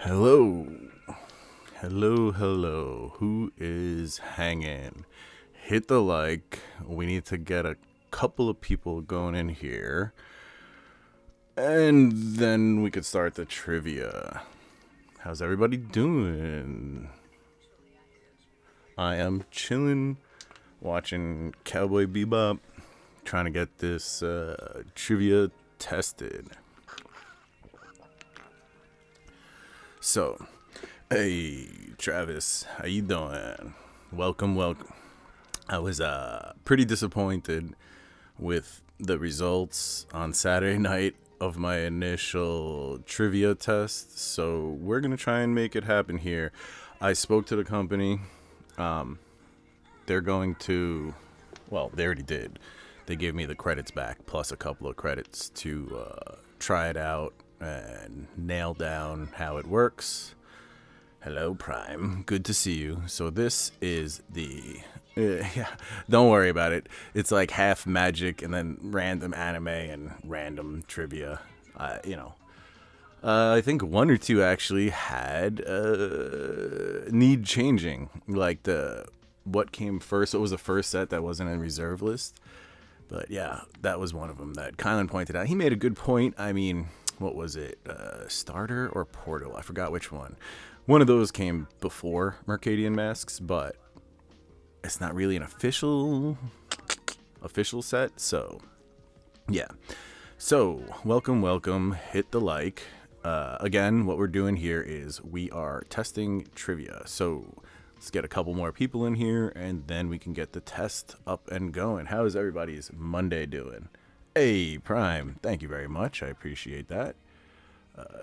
Hello. Hello. Who is hanging? Hit the like. We need to get a couple of people going in here. And then we could start the trivia. How's everybody doing? I am chilling, watching Cowboy Bebop, trying to get this trivia tested. So, hey Travis, how you doing? Welcome. I was pretty disappointed with the results on Saturday night of my initial trivia test, so we're gonna try and make it happen here. I spoke to the company. They're going to, well, they already did. They gave me the credits back plus a couple of credits to try it out and nail down how it works. Hello, Prime. Good to see you. So this is the... yeah, don't worry about it. It's like half magic and then random anime and random trivia. I think one or two actually had need changing. Like what came first. It was the first set that wasn't in reserve list. But yeah, that was one of them that Kylan pointed out. He made a good point. I mean, what was it? Starter or Portal? I forgot which one. One of those came before Mercadian Masks, but it's not really an official set. So yeah. So welcome. Hit the like. Again, what we're doing here is we are testing trivia. So let's get a couple more people in here, and then we can get the test up and going. How is everybody's Monday doing? Hey, Prime. Thank you very much. I appreciate that.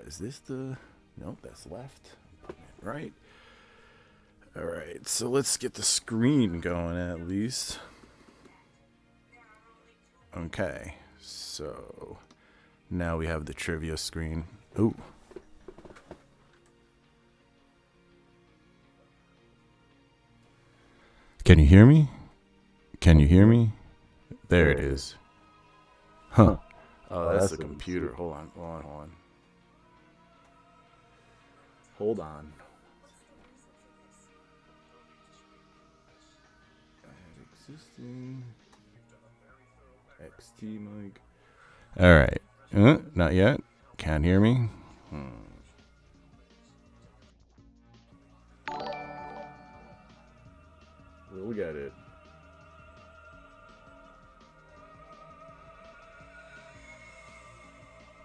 Is this the... Nope, that's left. Right. All right, so let's get the screen going at least. Okay, so now we have the trivia screen. Ooh. Can you hear me? There it is. Huh. Oh, that's the computer. Hold on. Existing XT mic. All right. Not yet. Can't hear me. We got it.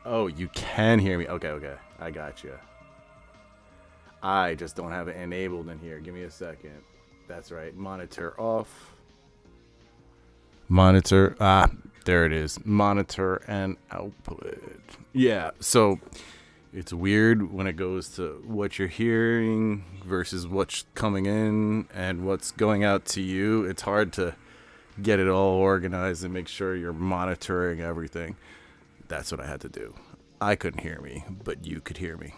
Oh, you can hear me. Okay. I got you. I just don't have it enabled in here. Give me a second. That's right. Monitor off. Monitor. There it is. Monitor and output. Yeah, so it's weird when it goes to what you're hearing versus what's coming in and what's going out to you. It's hard to get it all organized and make sure you're monitoring everything. That's what I had to do. I couldn't hear me, but you could hear me.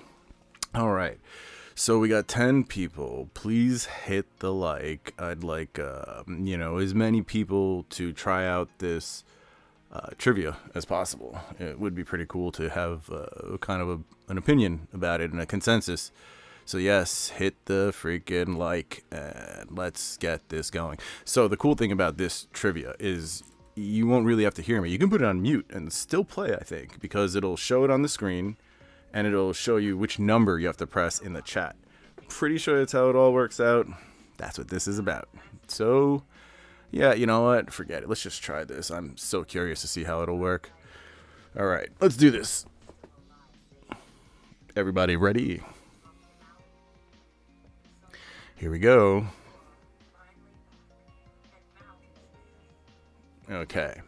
All right. So we got 10 people. Please hit the like. I'd like, as many people to try out this trivia as possible. It would be pretty cool to have kind of an opinion about it and a consensus. So yes, hit the freaking like and let's get this going. So the cool thing about this trivia is you won't really have to hear me. You can put it on mute and still play, I think, because it'll show it on the screen and it'll show you which number you have to press in the chat. Pretty sure that's how it all works out. That's what this is about. So yeah, you know what? Forget it. Let's just try this. I'm so curious to see how it'll work. All right, let's do this. Everybody ready? Here we go. Okay.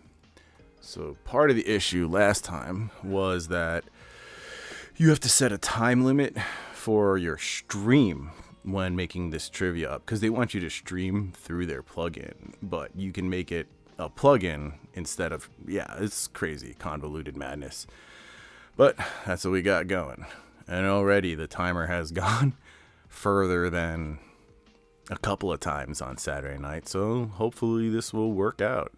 So part of the issue last time was that you have to set a time limit for your stream when making this trivia up, because they want you to stream through their plugin, but you can make it a plugin instead of, it's crazy, convoluted madness. But that's what we got going. And already the timer has gone further than a couple of times on Saturday night, so hopefully this will work out.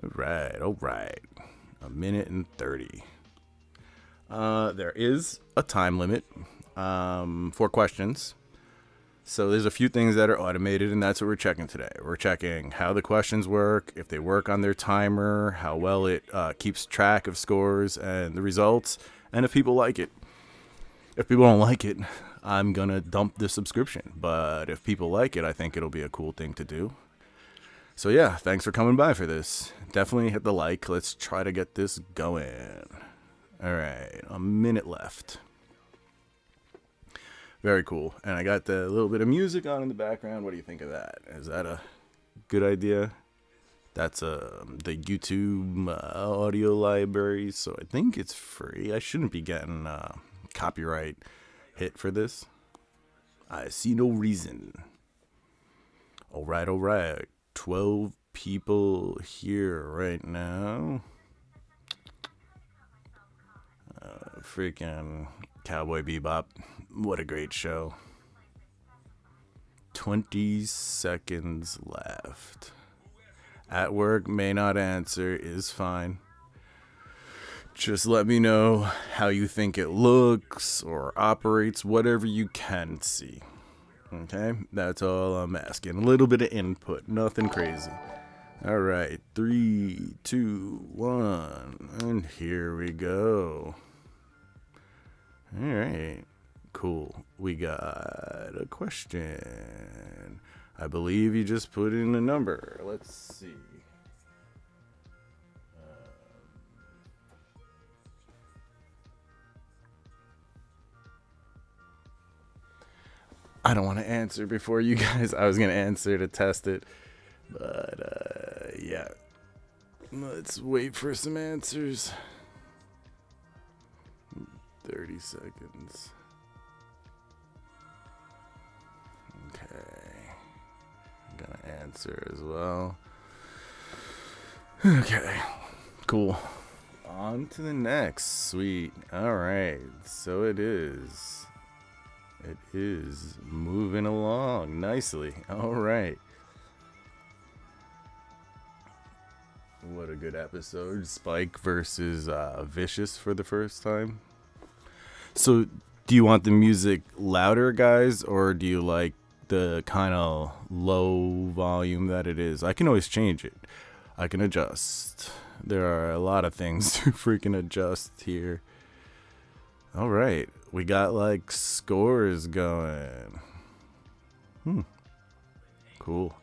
All right. 1 minute and 30. There is a time limit. 4 questions. So there's a few things that are automated, and that's what we're checking today. We're checking how the questions work, if they work on their timer, how well it keeps track of scores and the results, and if people like it. If people don't like it, I'm going to dump the subscription. But if people like it, I think it'll be a cool thing to do. So yeah, thanks for coming by for this. Definitely hit the like. Let's try to get this going. All right, a minute left. Very cool. And I got the little bit of music on in the background. What do you think of that? Is that a good idea? That's the YouTube audio library, so I think it's free. I shouldn't be getting copyright hit for this. I see no reason. All right. 12 people here right now. Freaking Cowboy Bebop. What a great show. 20 seconds left. At work, may not answer, is fine. Just let me know how you think it looks or operates, whatever you can see. Okay? That's all I'm asking. A little bit of input, nothing crazy. All right, 3, 2, 1, and here we go. All right, cool. We got a question. I believe you just put in a number. Let's see. I don't want to answer before you guys. I was going to answer to test it. But, yeah. Let's wait for some answers. 30 seconds. Okay. I'm going to answer as well. Okay. Cool. On to the next. Sweet. All right. So it is. It is moving along nicely. All right. What a good episode. Spike versus Vicious for the first time. So, do you want the music louder, guys, or do you like the kind of low volume that it is? I can always change it. I can adjust. There are a lot of things to freaking adjust here. All right. We got like scores going. Cool.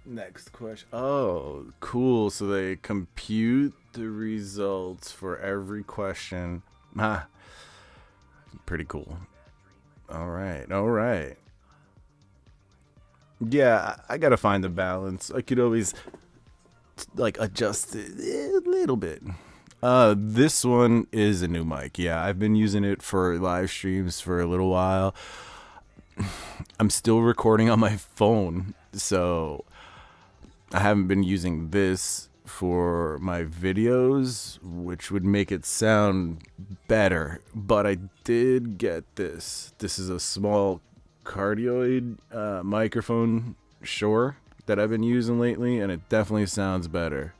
Next question. Oh, cool. So they compute the results for every question. Pretty cool. All right. Yeah, I gotta find the balance. I could always like adjust it a little bit. This one is a new mic. Yeah, I've been using it for live streams for a little while. I'm still recording on my phone, so I haven't been using this for my videos, which would make it sound better. But I did get this. This is a small cardioid microphone Shure that I've been using lately, and it definitely sounds better.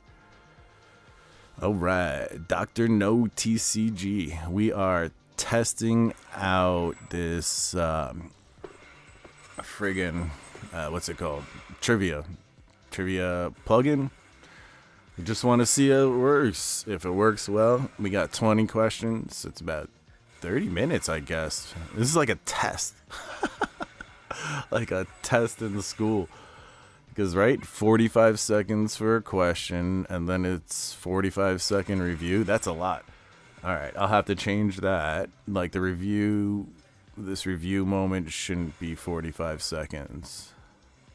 All right, Dr. No TCG. We are testing out this friggin' what's it called? Trivia plugin. We just want to see how it works. If it works well, we got 20 questions. It's about 30 minutes, I guess. This is like a test. Like a test in the school. Because, right, 45 seconds for a question, and then it's 45-second review. That's a lot. All right, I'll have to change that. Like this review moment shouldn't be 45 seconds.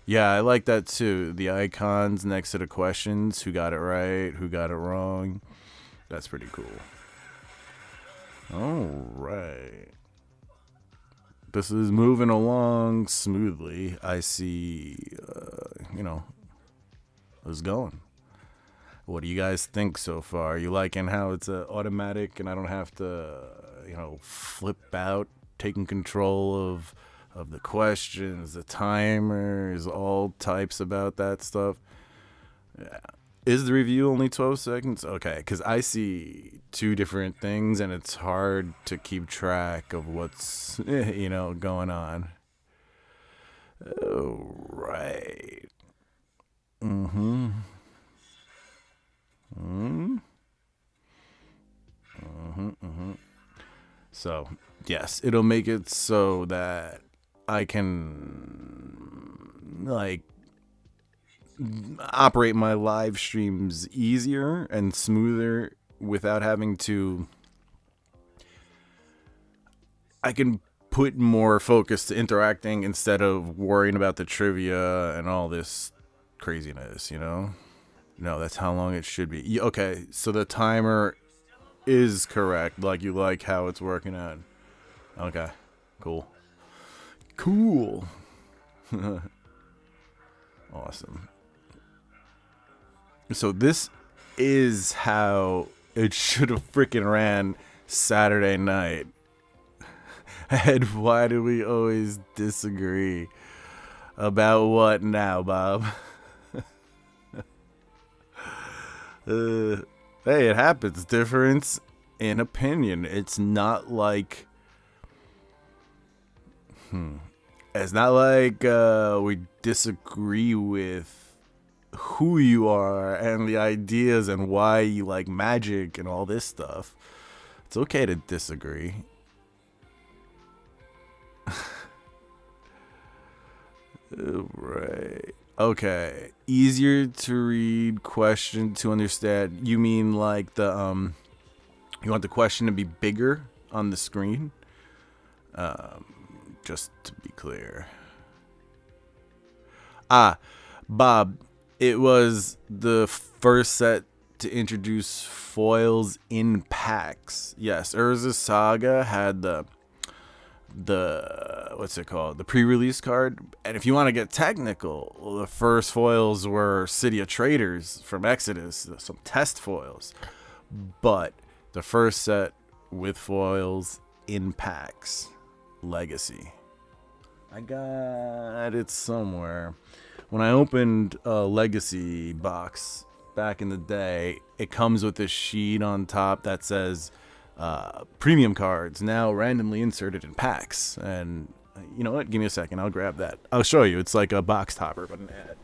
Yeah, I like that too. The icons next to the questions, who got it right, who got it wrong. That's pretty cool. All right. This is moving along smoothly. I see, it's going. What do you guys think so far? You liking how it's automatic and I don't have to, flip out, taking control of the questions, the timers, all types about that stuff? Yeah. Is the review only 12 seconds? Okay, because I see two different things, and it's hard to keep track of what's, going on. Oh, right. Mm-hmm. Mm-hmm. Mm-hmm. Mm-hmm. So, yes, it'll make it so that I can, like, operate my live streams easier and smoother without having to. I can put more focus to interacting instead of worrying about the trivia and all this craziness, No, that's how long it should be. Okay, so the timer is correct. Like, you like how it's working out. Okay, cool. Awesome. So this is how it should have freaking ran Saturday night. And why do we always disagree? About what now, Bob? Hey, it happens. Difference in opinion. It's not like... It's not like we disagree with who you are and the ideas and why you like magic and all this stuff. It's okay to disagree. Right. Okay. Easier to read, question to understand. You mean like the you want the question to be bigger on the screen? Just to be clear. Bob, it was the first set to introduce foils in packs. Yes, Urza's Saga had the what's it called? The pre-release card. And if you want to get technical, the first foils were City of Traders from Exodus, some test foils. But the first set with foils in packs, Legacy. I got it somewhere. When I opened a Legacy box back in the day, it comes with this sheet on top that says premium cards now randomly inserted in packs. And you know what? Give me a second. I'll grab that. I'll show you. It's like a box topper, but an ad.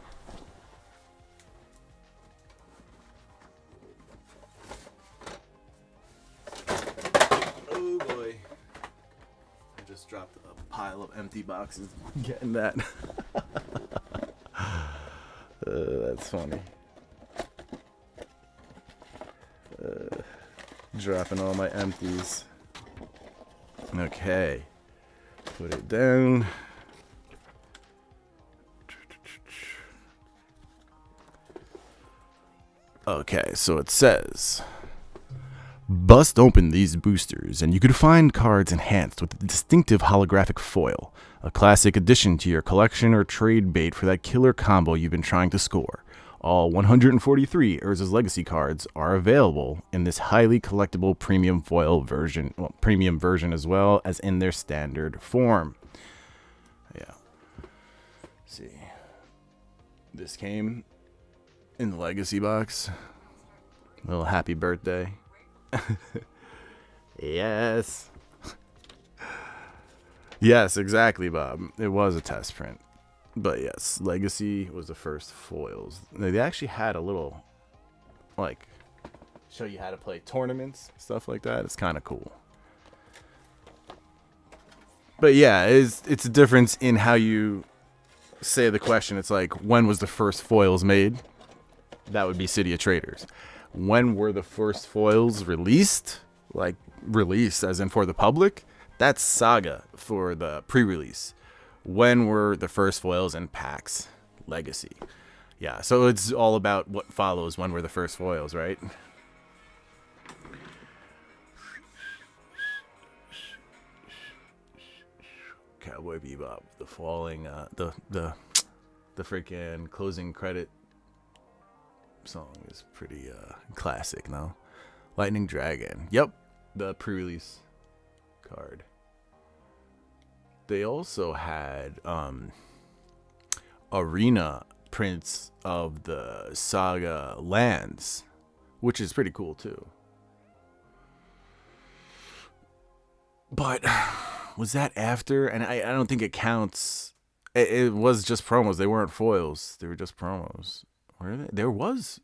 Oh boy. I just dropped a pile of empty boxes getting that. That's funny. Dropping all my empties. Okay. Put it down. Okay, so it says, bust open these boosters and you could find cards enhanced with a distinctive holographic foil, a classic addition to your collection or trade bait for that killer combo you've been trying to score. All 143 Urza's Legacy cards are available in this highly collectible premium foil version, premium version as well as in their standard form. Yeah. Let's see. This came in the Legacy box. Little happy birthday. Yes. Yes, exactly, Bob. It was a test print. But yes, Legacy was the first foils. They actually had a little, like, show you how to play tournaments, stuff like that. It's kind of cool. But yeah, it's a difference in how you say the question. It's like, when was the first foils made? That would be City of Traders. When were the first foils released? Like, released as in for the public? That's Saga for the pre-release. When were the first foils in packs? Legacy. Yeah, so it's all about what follows. When were the first foils, right? Cowboy Bebop, the falling, the freaking closing credit song is pretty classic, no? Lightning Dragon. Yep, the pre-release card. They also had Arena prints of the Saga lands, which is pretty cool too. But was that after? And I don't think it counts. It was just promos. They weren't foils. They were just promos. Were they? There was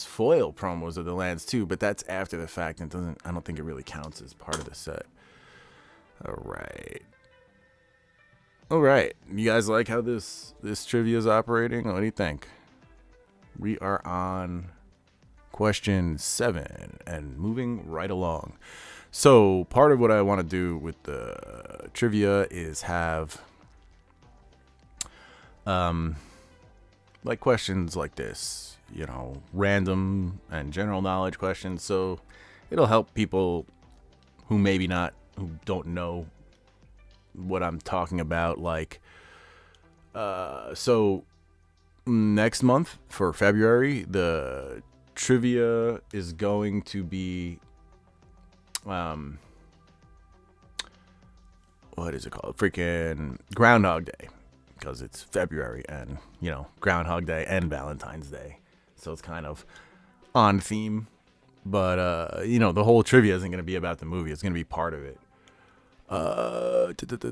foil promos of the lands too, but that's after the fact and doesn't. I don't think it really counts as part of the set. All right. You guys like how this trivia is operating? What do you think? We are on question 7 and moving right along. So part of what I want to do with the trivia is have like questions like this, you know, random and general knowledge questions. So it'll help people who who don't know what I'm talking about. Like, so next month for February, the trivia is going to be, what is it called? Freaking Groundhog Day, because it's February and, you know, Groundhog Day and Valentine's Day. So it's kind of on theme, but, you know, the whole trivia isn't going to be about the movie. It's going to be part of it.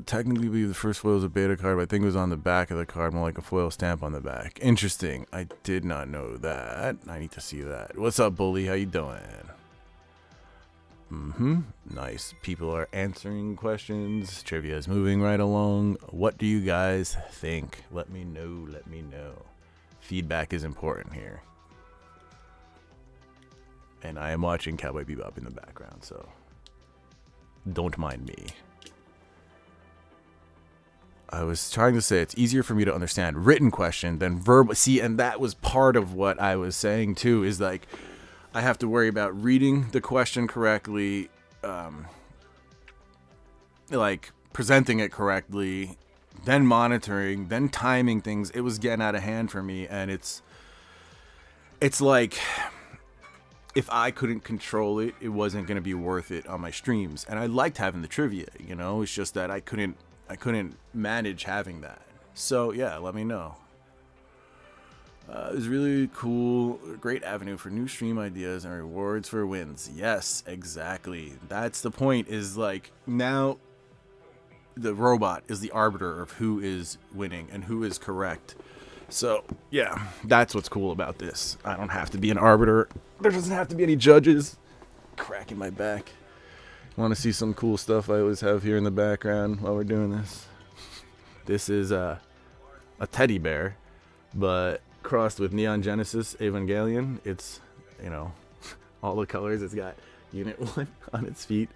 Technically the first foil is a beta card, but I think it was on the back of the card, more like a foil stamp on the back. Interesting. I did not know that. I need to see that. What's up, Bully? How you doing? Nice. People are answering questions. Trivia is moving right along. What do you guys think? Let me know. Feedback is important here. And I am watching Cowboy Bebop in the background, so don't mind me. I was trying to say it's easier for me to understand written question than verbal. See, and that was part of what I was saying too, is like I have to worry about reading the question correctly, like presenting it correctly, then monitoring, then timing things. It was getting out of hand for me, and it's like if I couldn't control it, it wasn't going to be worth it on my streams. And I liked having the trivia, you know, it's just that I couldn't manage having that. So yeah, let me know. It was really cool. Great avenue for new stream ideas and rewards for wins. Yes, exactly. That's the point, is like now the robot is the arbiter of who is winning and who is correct. So yeah, that's what's cool about this. I don't have to be an arbiter. There doesn't have to be any judges. Cracking my back. Want to see some cool stuff I always have here in the background while we're doing this? This is a teddy bear, but crossed with Neon Genesis Evangelion. It's, you know, all the colors. It's got Unit 1 on its feet.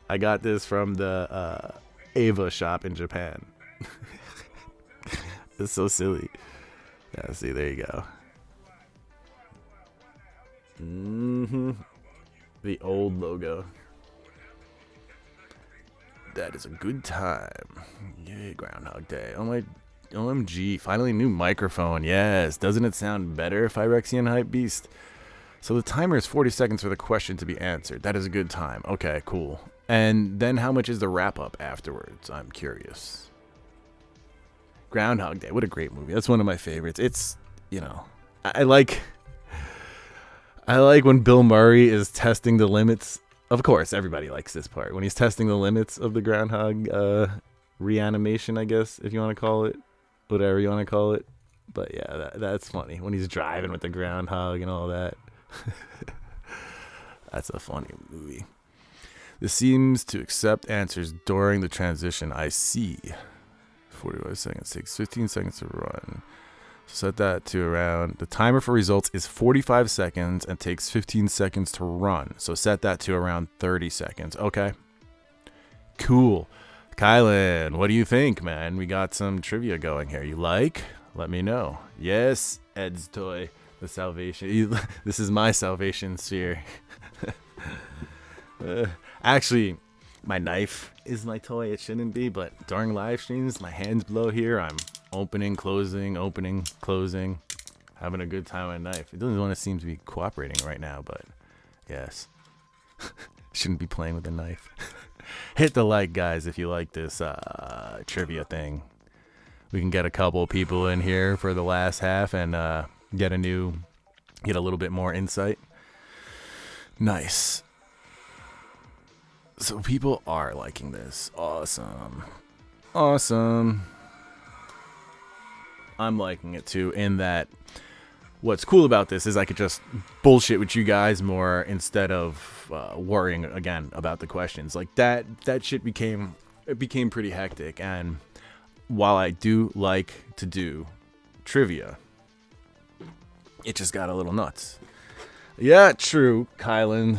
I got this from the Ava shop in Japan. It's so silly. Yeah, see, there you go. The old logo. That is a good time. Yay, Groundhog Day. Oh my, OMG, finally new microphone. Yes, doesn't it sound better, Phyrexian Hype Beast? So the timer is 40 seconds for the question to be answered. That is a good time. Okay, cool. And then how much is the wrap up afterwards? I'm curious. Groundhog Day, what a great movie. That's one of my favorites. It's, you know, I like when Bill Murray is testing the limits. Of course, everybody likes this part. When he's testing the limits of the groundhog reanimation, I guess, if you want to call it. Whatever you want to call it. But yeah, that's funny. When he's driving with the groundhog and all that. That's a funny movie. This seems to accept answers during the transition. I see. 45 seconds. Takes 15 seconds to run. Set that to around, the timer for results is 45 seconds and takes 15 seconds to run. So set that to around 30 seconds. Okay. Cool. Kylan, what do you think, man? We got some trivia going here. You like? Let me know. Yes, Ed's toy. The salvation. This is my salvation sphere. Actually, my knife is my toy. It shouldn't be, but during live streams, my hands blow here. I'm opening, closing, having a good time with a knife. It doesn't want to seem to be cooperating right now, but yes. Shouldn't be playing with a knife. Hit the like, guys, if you like this trivia thing. we can get a couple of people in here for the last half and get a little bit more insight. Nice. So people are liking this. Awesome. Awesome. I'm liking it too, in that what's cool about this is I could just bullshit with you guys more instead of worrying again about the questions. Like that shit became pretty hectic, and while I do like to do trivia, it just got a little nuts. Yeah, true, Kylan.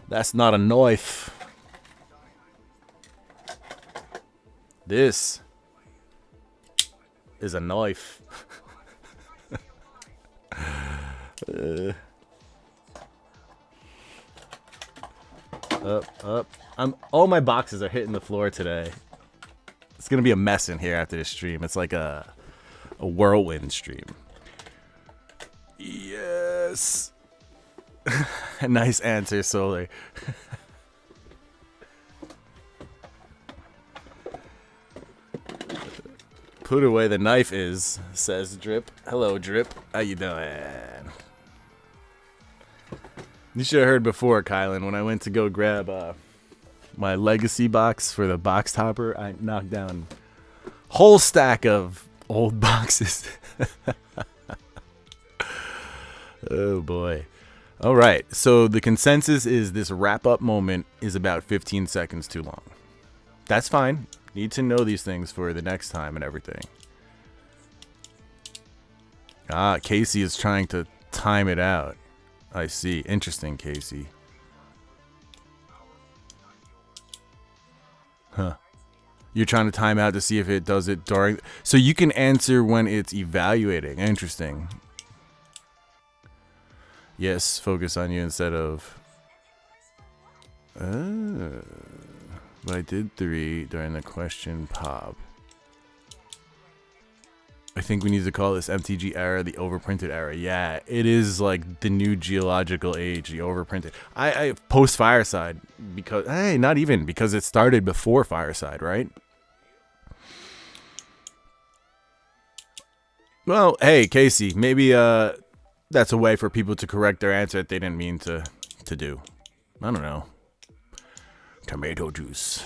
That's not a knife. This is a knife. Up. All my boxes are hitting the floor today. It's gonna be a mess in here after this stream. It's like a whirlwind stream. Yes. Nice answer, Solar. Put away the knife is, says Drip. Hello, Drip. How you doing? You should have heard before, Kylan, when I went to go grab my legacy box for the box topper, I knocked down a whole stack of old boxes. Oh, boy. All right, so the consensus is this wrap-up moment is about 15 seconds too long. That's fine. Need to know these things for the next time and everything. Ah, Casey is trying to time it out. I see. Interesting, Casey. Huh. You're trying to time out to see if it does it during... So you can answer when it's evaluating. Interesting. Yes, focus on you instead of... But I did 3 during the question pop. I think we need to call this MTG era the overprinted era. Yeah, it is like the new geological age, the overprinted. I post Fireside because, hey, not even, because it started before Fireside, right? Well, hey, Casey, maybe that's a way for people to correct their answer that they didn't mean to do. I don't know. Tomato juice.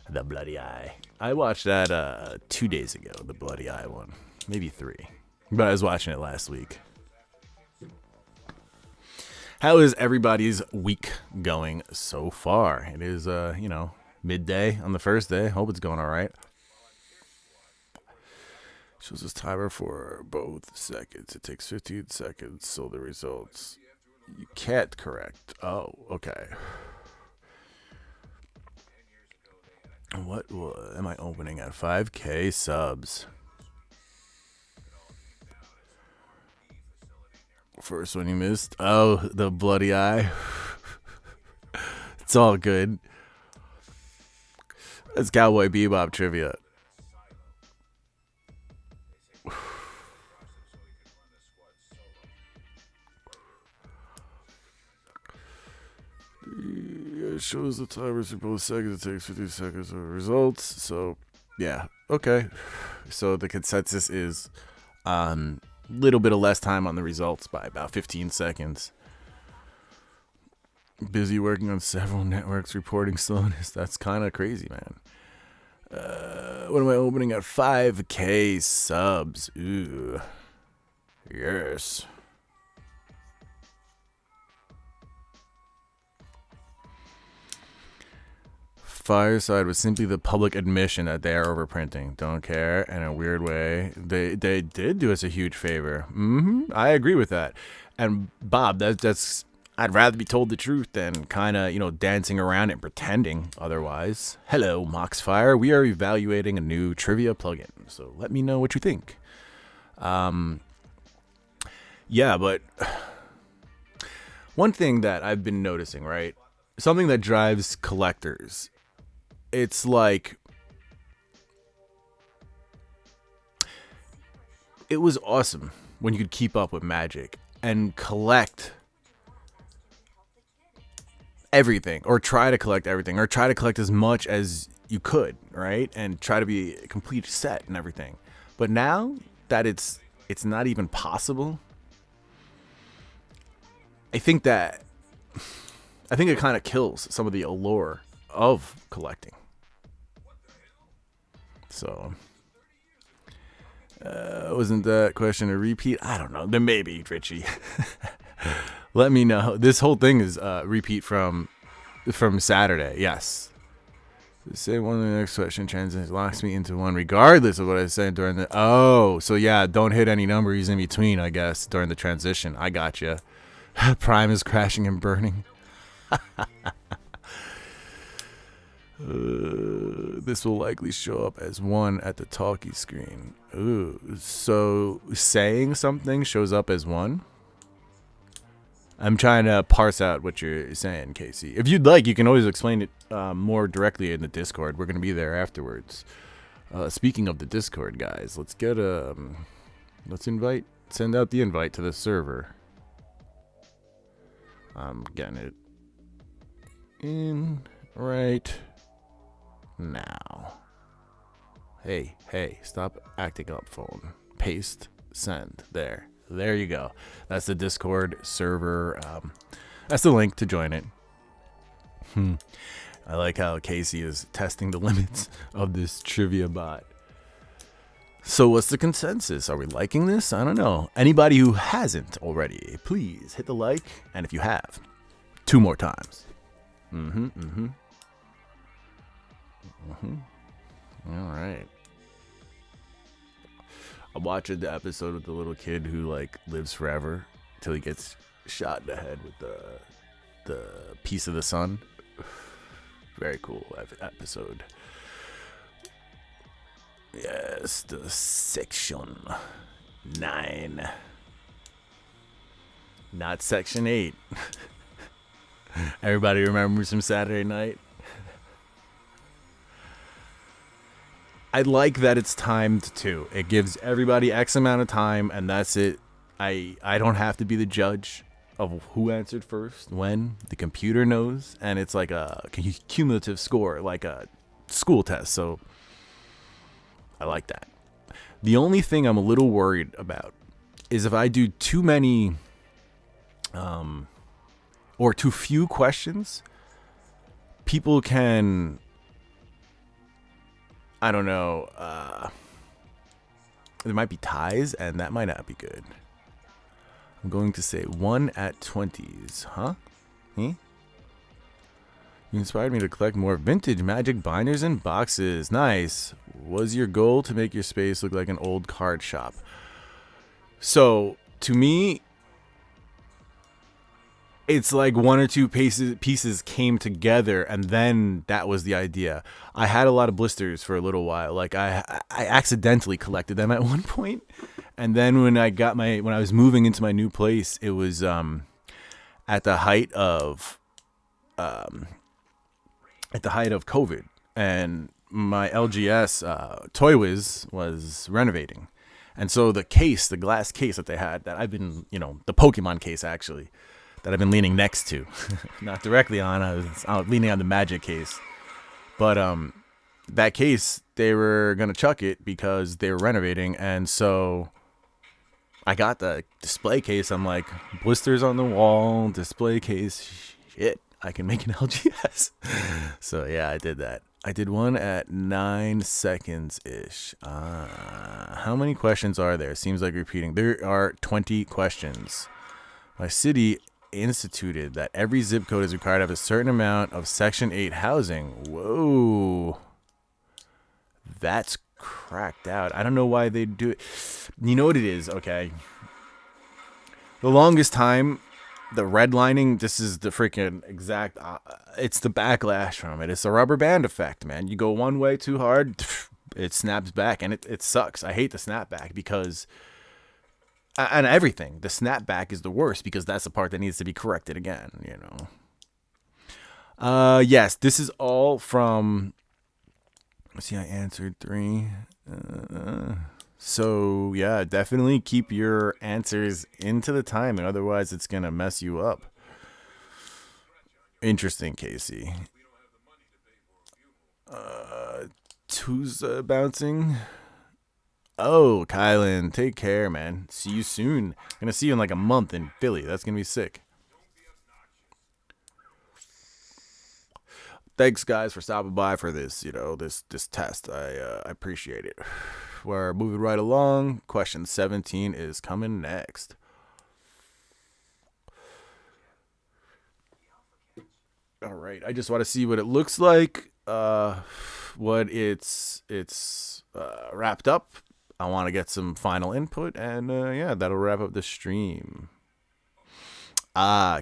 The Bloody Eye. I watched that 2 days ago, the Bloody Eye one. Maybe 3. But I was watching it last week. How is everybody's week going so far? It is, midday on the first day. Hope it's going all right. Shows this timer for both seconds. It takes 15 seconds, so the results... You can't correct. Oh, okay. What am I opening at? 5K subs. First one you missed. Oh, the Bloody Eye. It's all good. That's Cowboy Bebop trivia. It shows the timers for both seconds. It takes 15 seconds for results. So, yeah. Okay. So the consensus is little bit of less time on the results by about 15 seconds. Busy working on several networks reporting slowness. That's kind of crazy, man. What am I opening at? 5K subs. Ooh. Yes. Fireside was simply the public admission that they are overprinting. Don't care. In a weird way, they did do us a huge favor. I agree with that. And Bob, that's I'd rather be told the truth than kind of dancing around and pretending otherwise. Hello, Moxfire. We are evaluating a new trivia plugin, so let me know what you think. Yeah, but one thing that I've been noticing, right? Something that drives collectors. It's like, it was awesome when you could keep up with Magic and collect everything, or try to collect everything, or try to collect as much as you could, right? And try to be a complete set and everything. But now that it's not even possible, I think it kind of kills some of the allure of collecting. So, wasn't that question a repeat? I don't know. There may be, Richie. Let me know. This whole thing is repeat from Saturday. Yes. Say one of the next question locks me into one regardless of what I said during the... Oh, so yeah, don't hit any numbers in between, I guess, during the transition. I got you. Prime is crashing and burning. This will likely show up as 1 at the talkie screen. Ooh, so saying something shows up as 1? I'm trying to parse out what you're saying, Casey. If you'd like, you can always explain it more directly in the Discord. We're going to be there afterwards. Speaking of the Discord, guys, let's get send out the invite to the server. I'm getting it in right now. Hey, stop acting up, phone. Paste, send. There you go. That's the Discord server. That's the link to join it. I like how Casey is testing the limits of this trivia bot. So what's the consensus? Are we liking this? I don't know. Anybody who hasn't already, please hit the like. And if you have, 2 more times. All right. I'm watching the episode with the little kid who like lives forever till he gets shot in the head with the piece of the sun. Very cool episode. Yes, the section 9, not section 8. Everybody remembers from Saturday night? I like that it's timed too. It gives everybody X amount of time, and that's it. I don't have to be the judge of who answered first, when. The computer knows, and it's like a cumulative score, like a school test. So I like that. The only thing I'm a little worried about is if I do too many or too few questions, people can... I don't know, there might be ties, and that might not be good. I'm going to say 1 at 20s, huh? You inspired me to collect more vintage Magic binders and boxes. Nice. Was your goal to make your space look like an old card shop? So, to me, it's like 1 or 2 pieces came together, and then that was the idea. I had a lot of blisters for a little while. Like I accidentally collected them at one point, and then when I was moving into my new place, it was at the height of COVID, and my LGS Toy Wiz was renovating, and so the glass case that they had, that I've been, the Pokemon case actually, that I've been leaning next to, not directly on. I was leaning on the Magic case, but that case, they were gonna chuck it because they were renovating, and so I got the display case. I'm like, blisters on the wall, display case, shit, I can make an LGS. So yeah, I did that. I did one at 9 seconds ish. How many questions are there? Seems like repeating. There are 20 questions. My city instituted that every zip code is required to have a certain amount of Section 8 housing. Whoa. That's cracked out. I don't know why they do it. You know what it is? Okay. The longest time, the redlining, this is the freaking exact, it's the backlash from it. It's the rubber band effect, man. You go one way too hard, it snaps back, and it sucks. I hate the snapback because... And everything. The snapback is the worst because that's the part that needs to be corrected again, Yes, this is all from... Let's see, I answered 3. So, yeah, definitely keep your answers into the timing. Otherwise, it's going to mess you up. Interesting, Casey. Who's bouncing? Oh, Kylan, take care, man. See you soon. Gonna see you in like a month in Philly. That's gonna be sick. Thanks, guys, for stopping by for this. This test. I appreciate it. We're moving right along. Question 17 is coming next. All right. I just want to see what it looks like. What it's wrapped up. I want to get some final input, and yeah, that'll wrap up the stream.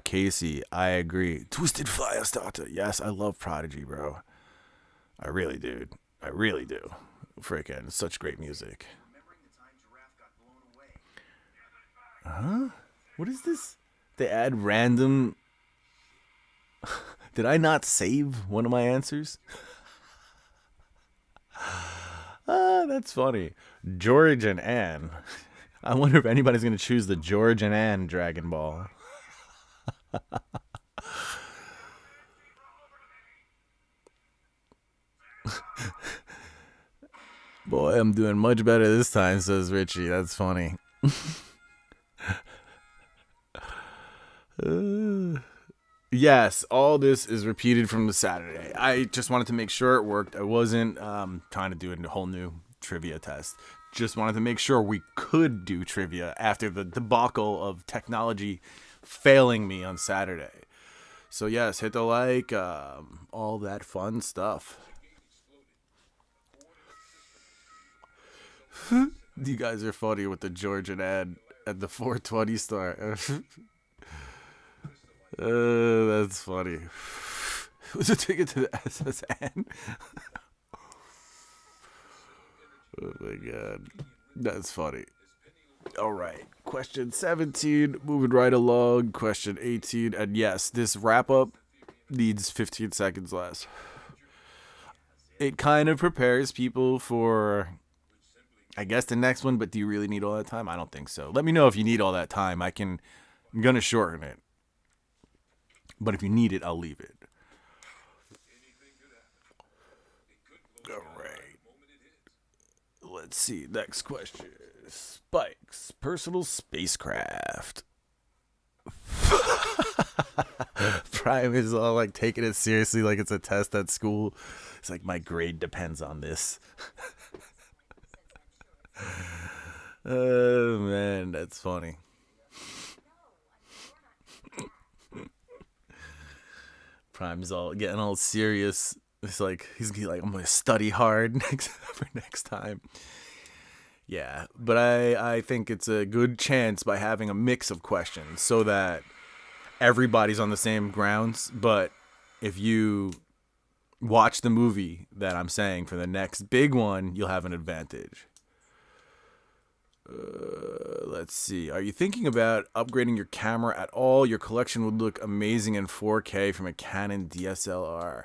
Casey, I agree. Twisted Fire Starter. Yes, I love Prodigy, bro. I really do. Freaking such great music. Huh? What is this? They add random. Did I not save one of my answers? That's funny. George and Anne. I wonder if anybody's going to choose the George and Anne Dragon Ball. Boy, I'm doing much better this time, says Richie. That's funny. Yes, all this is repeated from the Saturday. I just wanted to make sure it worked. I wasn't trying to do a whole new trivia test. Just wanted to make sure we could do trivia after the debacle of technology failing me on Saturday. So yes, hit the like, all that fun stuff. You guys are funny with the George and Ed at the 420 star. That's funny. Was a ticket to the SSN? Oh my god. That's funny. Alright. Question 17. Moving right along. Question 18. And yes, this wrap up needs 15 seconds less. It kind of prepares people for, I guess, the next one, but do you really need all that time? I don't think so. Let me know if you need all that time. I'm going to shorten it. But if you need it, I'll leave it. All right. Let's see. Next question. Spike's personal spacecraft. Prime is all like taking it seriously like it's a test at school. It's like, my grade depends on this. Oh, man. That's funny. Prime's all getting all serious. It's like he's like, I'm gonna study hard for next time. Yeah, but I think it's a good chance by having a mix of questions so that everybody's on the same grounds. But if you watch the movie that I'm saying for the next big one, you'll have an advantage. Let's see. Are you thinking about upgrading your camera at all? Your collection would look amazing in 4K from a Canon DSLR.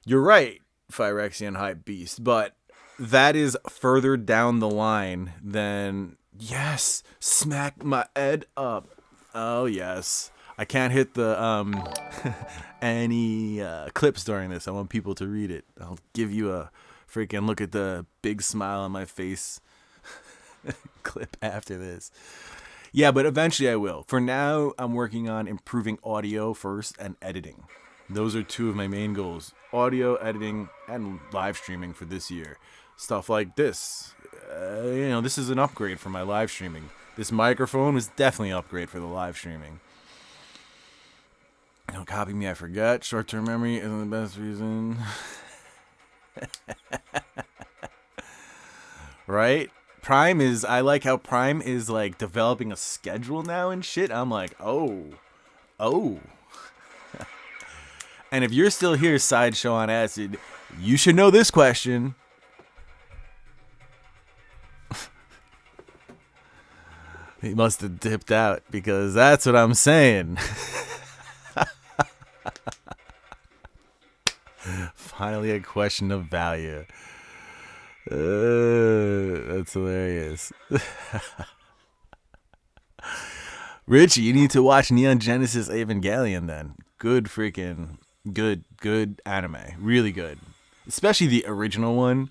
You're right, Phyrexian Hype Beast, but that is further down the line than, yes, smack my head up. Oh, yes. I can't hit the any clips during this. I want people to read it. I'll give you a freaking look at the big smile on my face clip after this. Yeah, but eventually I will. For now, I'm working on improving audio first and editing. Those are two of my main goals. Audio, editing, and live streaming for this year. Stuff like this. This is an upgrade for my live streaming. This microphone is definitely an upgrade for the live streaming. Don't copy me, I forgot. Short-term memory isn't the best reason. Right? I like how Prime is like developing a schedule now and shit. I'm like, oh. And if you're still here, Sideshow on Acid, you should know this question. He must have dipped out because that's what I'm saying. Finally, a question of value. That's hilarious. Richie, you need to watch Neon Genesis Evangelion then. Good freaking good anime. Really good. especially the original one.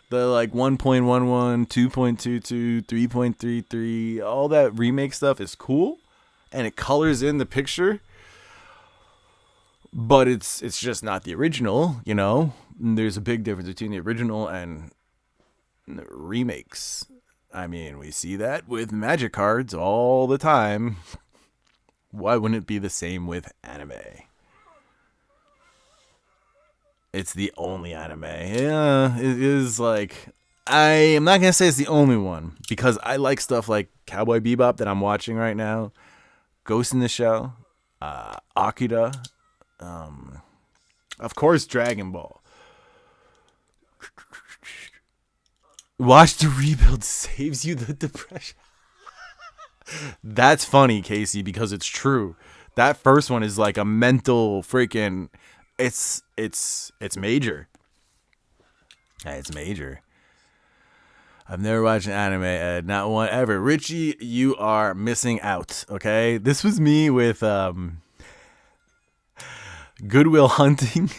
The like 1.11, 2.22, 3.33, all that remake stuff is cool, and it colors in the picture. But it's just not the original, you know. There's a big difference between the original and the remakes. I mean, we see that with Magic cards all the time. Why wouldn't it be the same with anime? It's the only anime. Yeah, it is like... I am not going to say it's the only one, because I like stuff like Cowboy Bebop that I'm watching right now, Ghost in the Shell, Akira, of course Dragon Ball. Watch the rebuild saves you the depression. That's funny, Casey, because it's true. That first one is like a mental freaking... It's major. It's major. I've never watched an anime, Ed. Not one ever. Richie, you are missing out, okay? This was me with Good Will Hunting.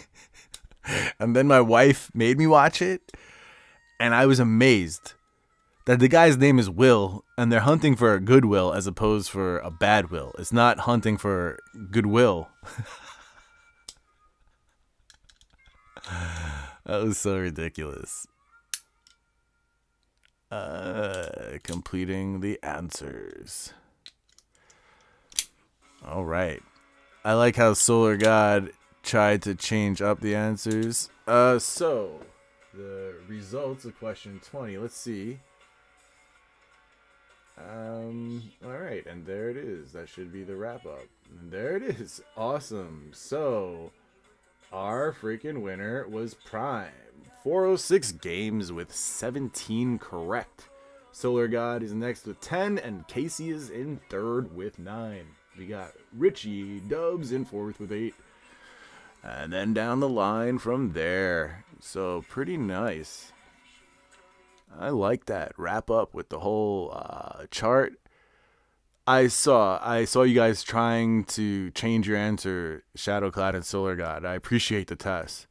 And then my wife made me watch it. And I was amazed that the guy's name is Will, and they're hunting for a good will as opposed for a bad will. It's not hunting for goodwill. That was so ridiculous. Completing the answers. All right. I like how Solar God tried to change up the answers. So the results of question 20. Let's see. All right, and there it is. That should be the wrap up. And there it is. Awesome. So our freaking winner was Prime. 406 games with 17 correct. Solar God is next with 10, and Casey is in third with 9. We got Richie Dubs in fourth with 8. And then down the line from there. So pretty nice. I like that. Wrap up with the whole chart. I saw you guys trying to change your answer, Shadowcloud and Solar God. I appreciate the test.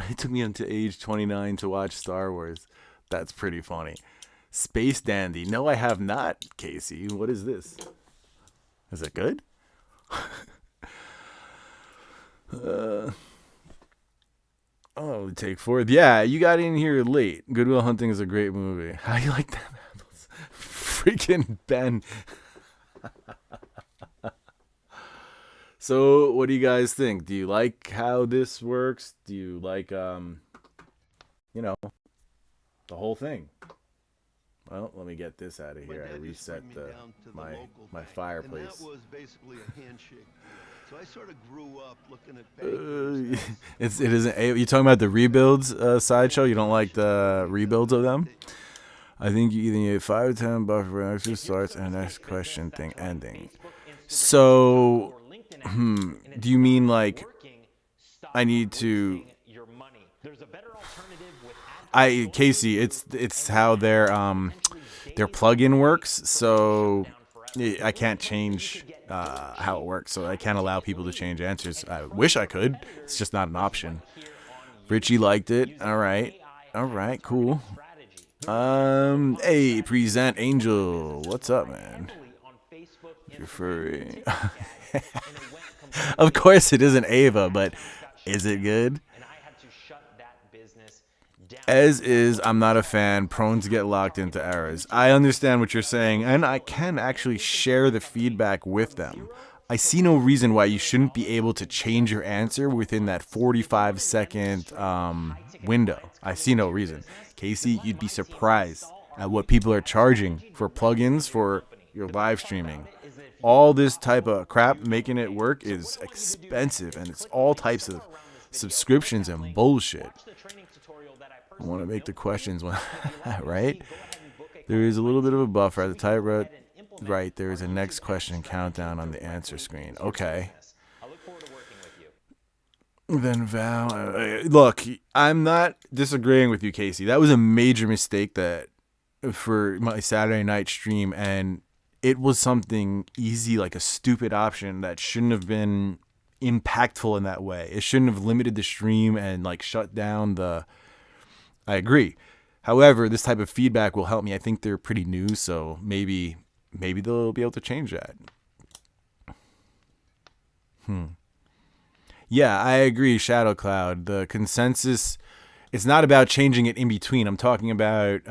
It took me until age 29 to watch Star Wars. That's pretty funny. Space Dandy. No, I have not, Casey. What is this? Is it good? Take fourth. Yeah, you got in here late. Good Will Hunting is a great movie. How do you like that? Freaking Ben. So, what do you guys think? Do you like how this works? Do you like, the whole thing? Well, let me get this out of here. I reset my fireplace. And that was basically a handshake. So I sort of grew up looking at it isn't. You talking about the rebuilds sideshow? You don't like the rebuilds of them? I think you either need 5 to 10 buffer for next 2 starts and next question thing ending. So, do you mean like I need to? Casey, it's how their plugin works. So I can't change how it works. So I can't allow people to change answers. I wish I could. It's just not an option. Richie liked it. All right, cool. Hey, Present Angel, what's up, man? You're furry. Of course it isn't Ava, but is it good? As is, I'm not a fan, prone to get locked into errors. I understand what you're saying, and I can actually share the feedback with them. I see no reason why you shouldn't be able to change your answer within that 45-second window. I see no reason. Casey, you'd be surprised at what people are charging for plugins for your live streaming. All this type of crap making it work is expensive, and it's all types of subscriptions and bullshit. I want to make the questions right. There is a little bit of a buffer at the type right. There is a next question countdown on the answer screen. Okay. Then Val, look, I'm not disagreeing with you, Casey. That was a major mistake that for my Saturday night stream, and it was something easy, like a stupid option that shouldn't have been impactful in that way. It shouldn't have limited the stream and like shut down the. I agree. However, this type of feedback will help me. I think they're pretty new, so maybe they'll be able to change that. Yeah, I agree, Shadow Cloud. The consensus, it's not about changing it in between. I'm talking about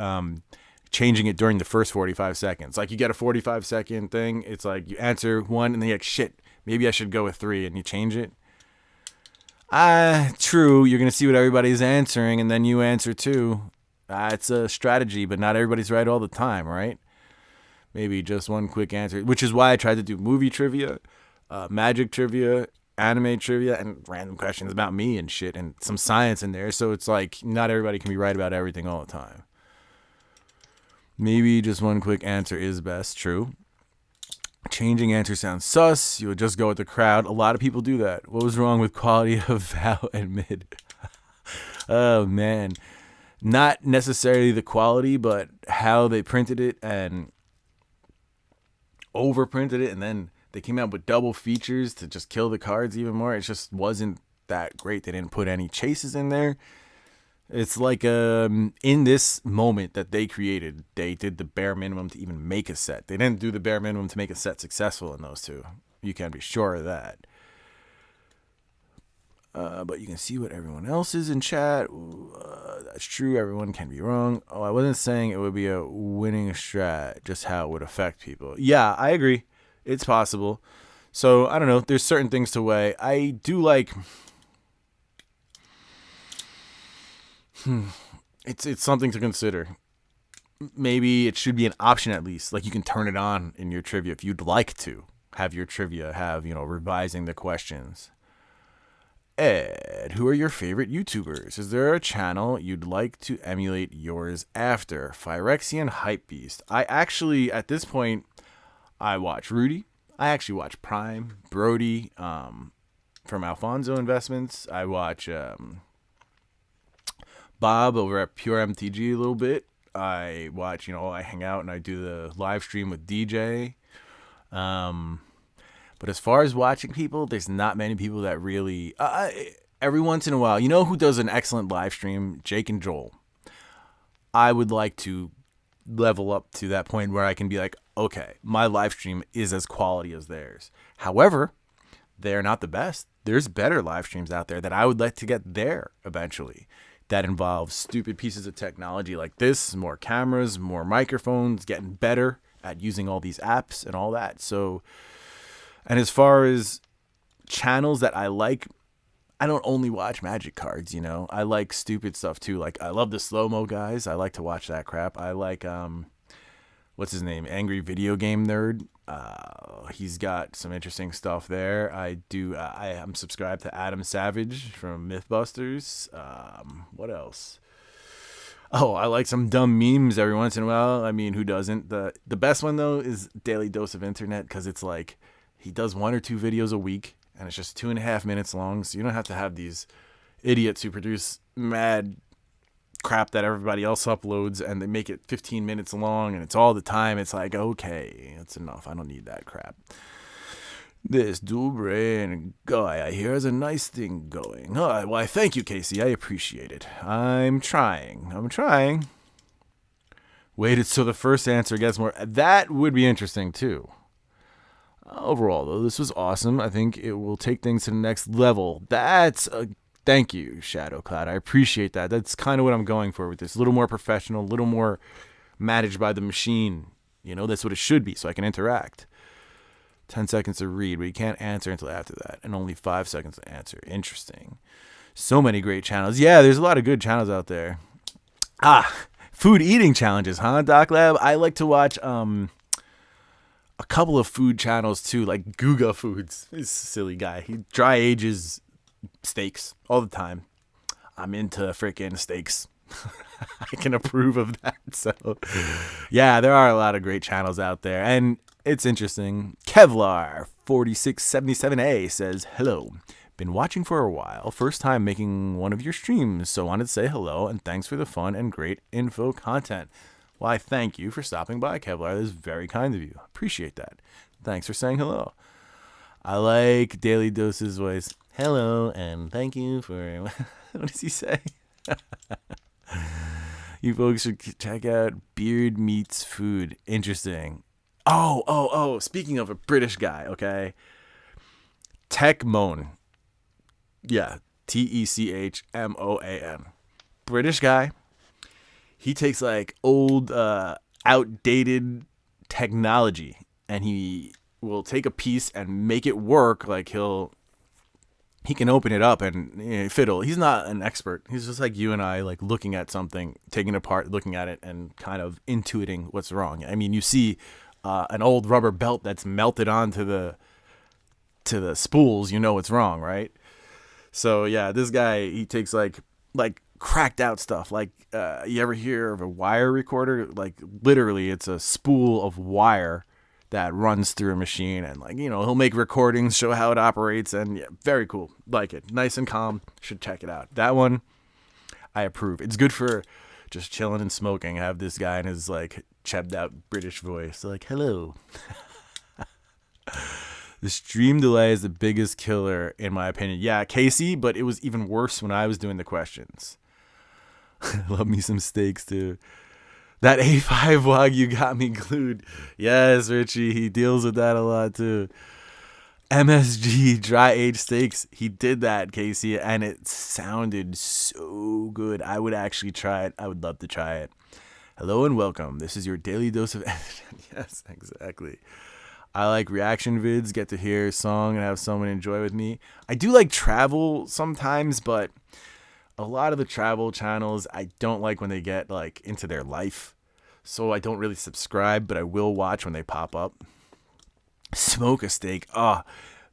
changing it during the first 45 seconds. Like you get a 45-second thing. It's like you answer one and then you're like, shit, maybe I should go with 3, and you change it. True. You're going to see what everybody's answering and then you answer too. It's a strategy, but not everybody's right all the time, right? Maybe just one quick answer, which is why I tried to do movie trivia, magic trivia, anime trivia, and random questions about me and shit, and some science in there. So it's like not everybody can be right about everything all the time. Maybe just one quick answer is best. True. Changing answer sounds sus. You would just go with the crowd. A lot of people do that. What was wrong with quality of Vow and Mid? Oh, man. Not necessarily the quality, but how they printed it and overprinted it, and then they came out with double features to just kill the cards even more. It just wasn't that great. They didn't put any chases in there. It's like in this moment that they created, they did the bare minimum to even make a set. They didn't do the bare minimum to make a set successful in those two. You can be sure of that. But you can see what everyone else is in chat. That's true. Everyone can be wrong. Oh, I wasn't saying it would be a winning strat, just how it would affect people. Yeah, I agree. It's possible. So, I don't know. There's certain things to weigh. I do like... It's something to consider. Maybe it should be an option at least. Like you can turn it on in your trivia if you'd like to have your trivia have, revising the questions. Ed, who are your favorite YouTubers? Is there a channel you'd like to emulate yours after? Phyrexian Hypebeast. I actually, at this point, I watch Rudy. I actually watch Prime, Brody, from Alfonso Investments. I watch Bob over at Pure MTG a little bit. I watch, I hang out and I do the live stream with DJ. But as far as watching people, there's not many people that really... every once in a while, you know who does an excellent live stream? Jake and Joel. I would like to level up to that point where I can be like, okay, my live stream is as quality as theirs. However, they're not the best. There's better live streams out there that I would like to get there eventually. That involves stupid pieces of technology like this, more cameras, more microphones, getting better at using all these apps and all that. So... And as far as channels that I like, I don't only watch Magic cards, I like stupid stuff too. Like I love the slow-mo guys. I like to watch that crap. I like what's his name? Angry Video Game Nerd. He's got some interesting stuff there. I am subscribed to Adam Savage from Mythbusters. What else? Oh, I like some dumb memes every once in a while. I mean, who doesn't? The best one though is Daily Dose of Internet, because it's like he does 1 or 2 videos a week, and it's just 2.5 minutes long, so you don't have to have these idiots who produce mad crap that everybody else uploads, and they make it 15 minutes long, and it's all the time. It's like, okay, that's enough. I don't need that crap. This dual brain guy I hear has a nice thing going. Oh, why, thank you, Casey. I appreciate it. I'm trying. Waited so the first answer gets more. That would be interesting, too. Overall, though, this was awesome. I think it will take things to the next level. Thank you, Shadow Cloud. I appreciate that. That's kind of what I'm going for with this. A little more professional, a little more managed by the machine. That's what it should be, so I can interact. 10 seconds to read, but you can't answer until after that. And only 5 seconds to answer. Interesting. So many great channels. Yeah, there's a lot of good channels out there. Food eating challenges, huh, Doc Lab? I like to watch... a couple of food channels too, like Guga Foods. He's a silly guy. He dry ages steaks all the time. I'm into freaking steaks. I can approve of that. So, yeah, there are a lot of great channels out there, and it's interesting. Kevlar 4677A says, "Hello. Been watching for a while. First time making one of your streams, so wanted to say hello and thanks for the fun and great info content." Well, I thank you for stopping by, Kevlar. That is very kind of you. Appreciate that. Thanks for saying hello. I like Daily Dose's voice. Hello, and thank you for... What does he say? You folks should check out Beard Meets Food. Interesting. Oh. Speaking of a British guy, okay? Techmoan. Yeah. Techmoan. British guy. He takes like old, outdated technology and he will take a piece and make it work. Like he can open it up and fiddle. He's not an expert. He's just like you and I, like looking at something, taking it apart, looking at it, and kind of intuiting what's wrong. I mean, you see an old rubber belt that's melted onto the spools. You know what's wrong, right? So yeah, this guy, he takes like cracked out stuff. Like you ever hear of a wire recorder? Like literally, it's a spool of wire that runs through a machine, and like, he'll make recordings, show how it operates, and yeah, very cool. Like it. Nice and calm. Should check it out. That one, I approve. It's good for just chilling and smoking. Have this guy in his like chapped out British voice. Like, hello. The stream delay is the biggest killer in my opinion. Yeah, Casey, but it was even worse when I was doing the questions. Love me some steaks too. That A5 Wagyu got me glued. Yes, Richie, he deals with that a lot too. MSG, dry aged steaks. He did that, Casey, and it sounded so good. I would actually try it. I would love to try it. Hello and welcome. This is your daily dose of... Yes, exactly. I like reaction vids, get to hear a song and have someone enjoy with me. I do like travel sometimes, but... a lot of the travel channels, I don't like when they get like into their life. So I don't really subscribe, but I will watch when they pop up. Smoke a steak. Oh,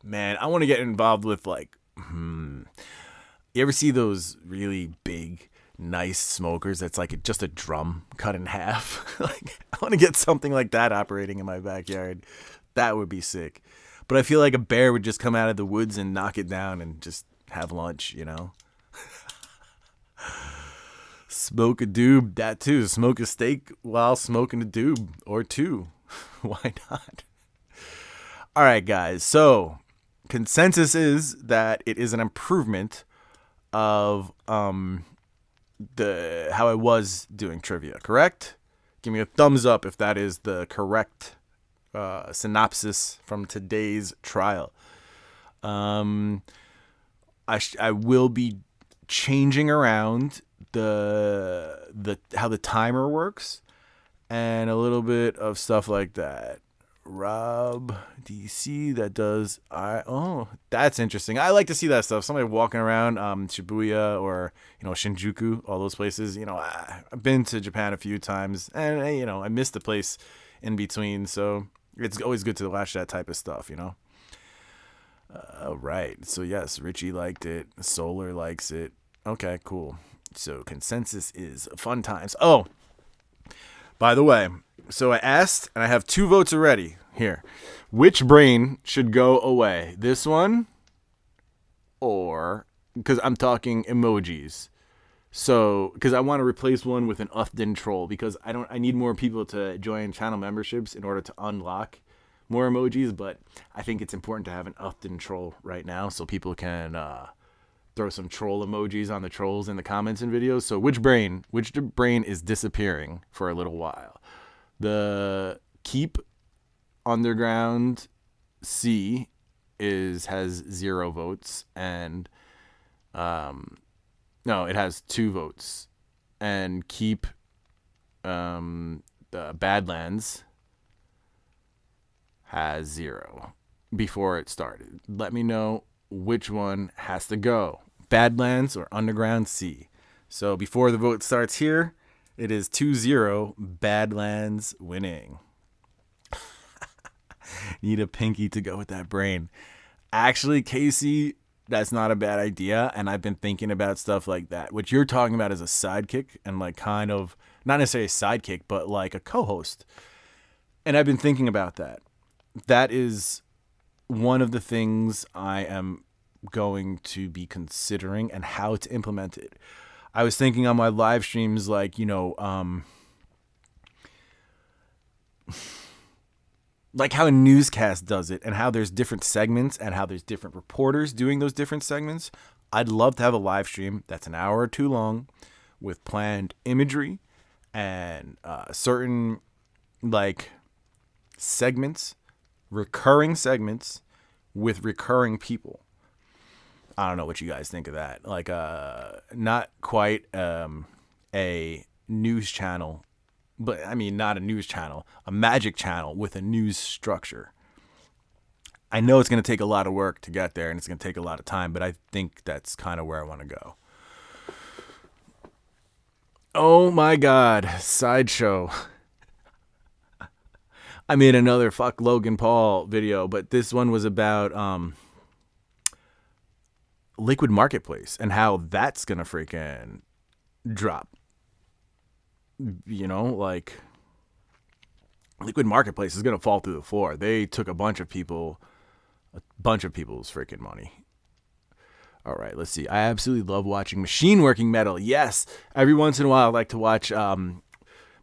man, I want to get involved with like, you ever see those really big, nice smokers that's like just a drum cut in half? Like, I want to get something like that operating in my backyard. That would be sick. But I feel like a bear would just come out of the woods and knock it down and just have lunch, Smoke a doob, that too. Smoke a steak while smoking a doob or two. Why not? All right, guys. So consensus is that it is an improvement of how I was doing trivia. Correct? Give me a thumbs up if that is the correct synopsis from today's trial. I will be changing around the how the timer works and a little bit of stuff like that. Rob DC, that does that's interesting. I like to see that stuff. Somebody walking around Shibuya or Shinjuku, all those places. I've been to Japan a few times and I missed the place in between, so it's always good to watch that type of stuff. Right. So yes, Richie liked it. Solar likes it. Okay, cool. So consensus is fun times. Oh, by the way, so I asked, and I have 2 votes already here. Which brain should go away? This one, or because I'm talking emojis. So because I want to replace one with an Ufden troll because I need more people to join channel memberships in order to unlock more emojis. But I think it's important to have an Ufden troll right now so people can throw some troll emojis on the trolls in the comments and videos. So which brain is disappearing for a little while? The Keep Underground C has 0 votes, and no, it has 2 votes. And Keep the Badlands has 0 before it started. Let me know which one has to go. Badlands or Underground C. So before the vote starts here, it is 2-0 Badlands winning. Need a pinky to go with that brain. Actually, Casey, that's not a bad idea, and I've been thinking about stuff like that. What you're talking about is a sidekick, and like kind of, not necessarily a sidekick, but like a co-host. And I've been thinking about that. That is one of the things I am going to be considering and how to implement it. I was thinking on my live streams, like, like how a newscast does it, and how there's different segments and how there's different reporters doing those different segments. I'd love to have a live stream that's an hour or two long with planned imagery and certain like segments, recurring segments with recurring people. I don't know what you guys think of that. Like not quite a news channel, but I mean not a news channel, a magic channel with a news structure. I know it's going to take a lot of work to get there and it's going to take a lot of time, but I think that's kind of where I want to go. Oh my God, sideshow. I made another fuck Logan Paul video, but this one was about Liquid Marketplace and how that's going to freaking drop. You know, like Liquid Marketplace is going to fall through the floor. They took a bunch of people's freaking money. All right, let's see. I absolutely love watching machine working metal. Yes, every once in a while I like to watch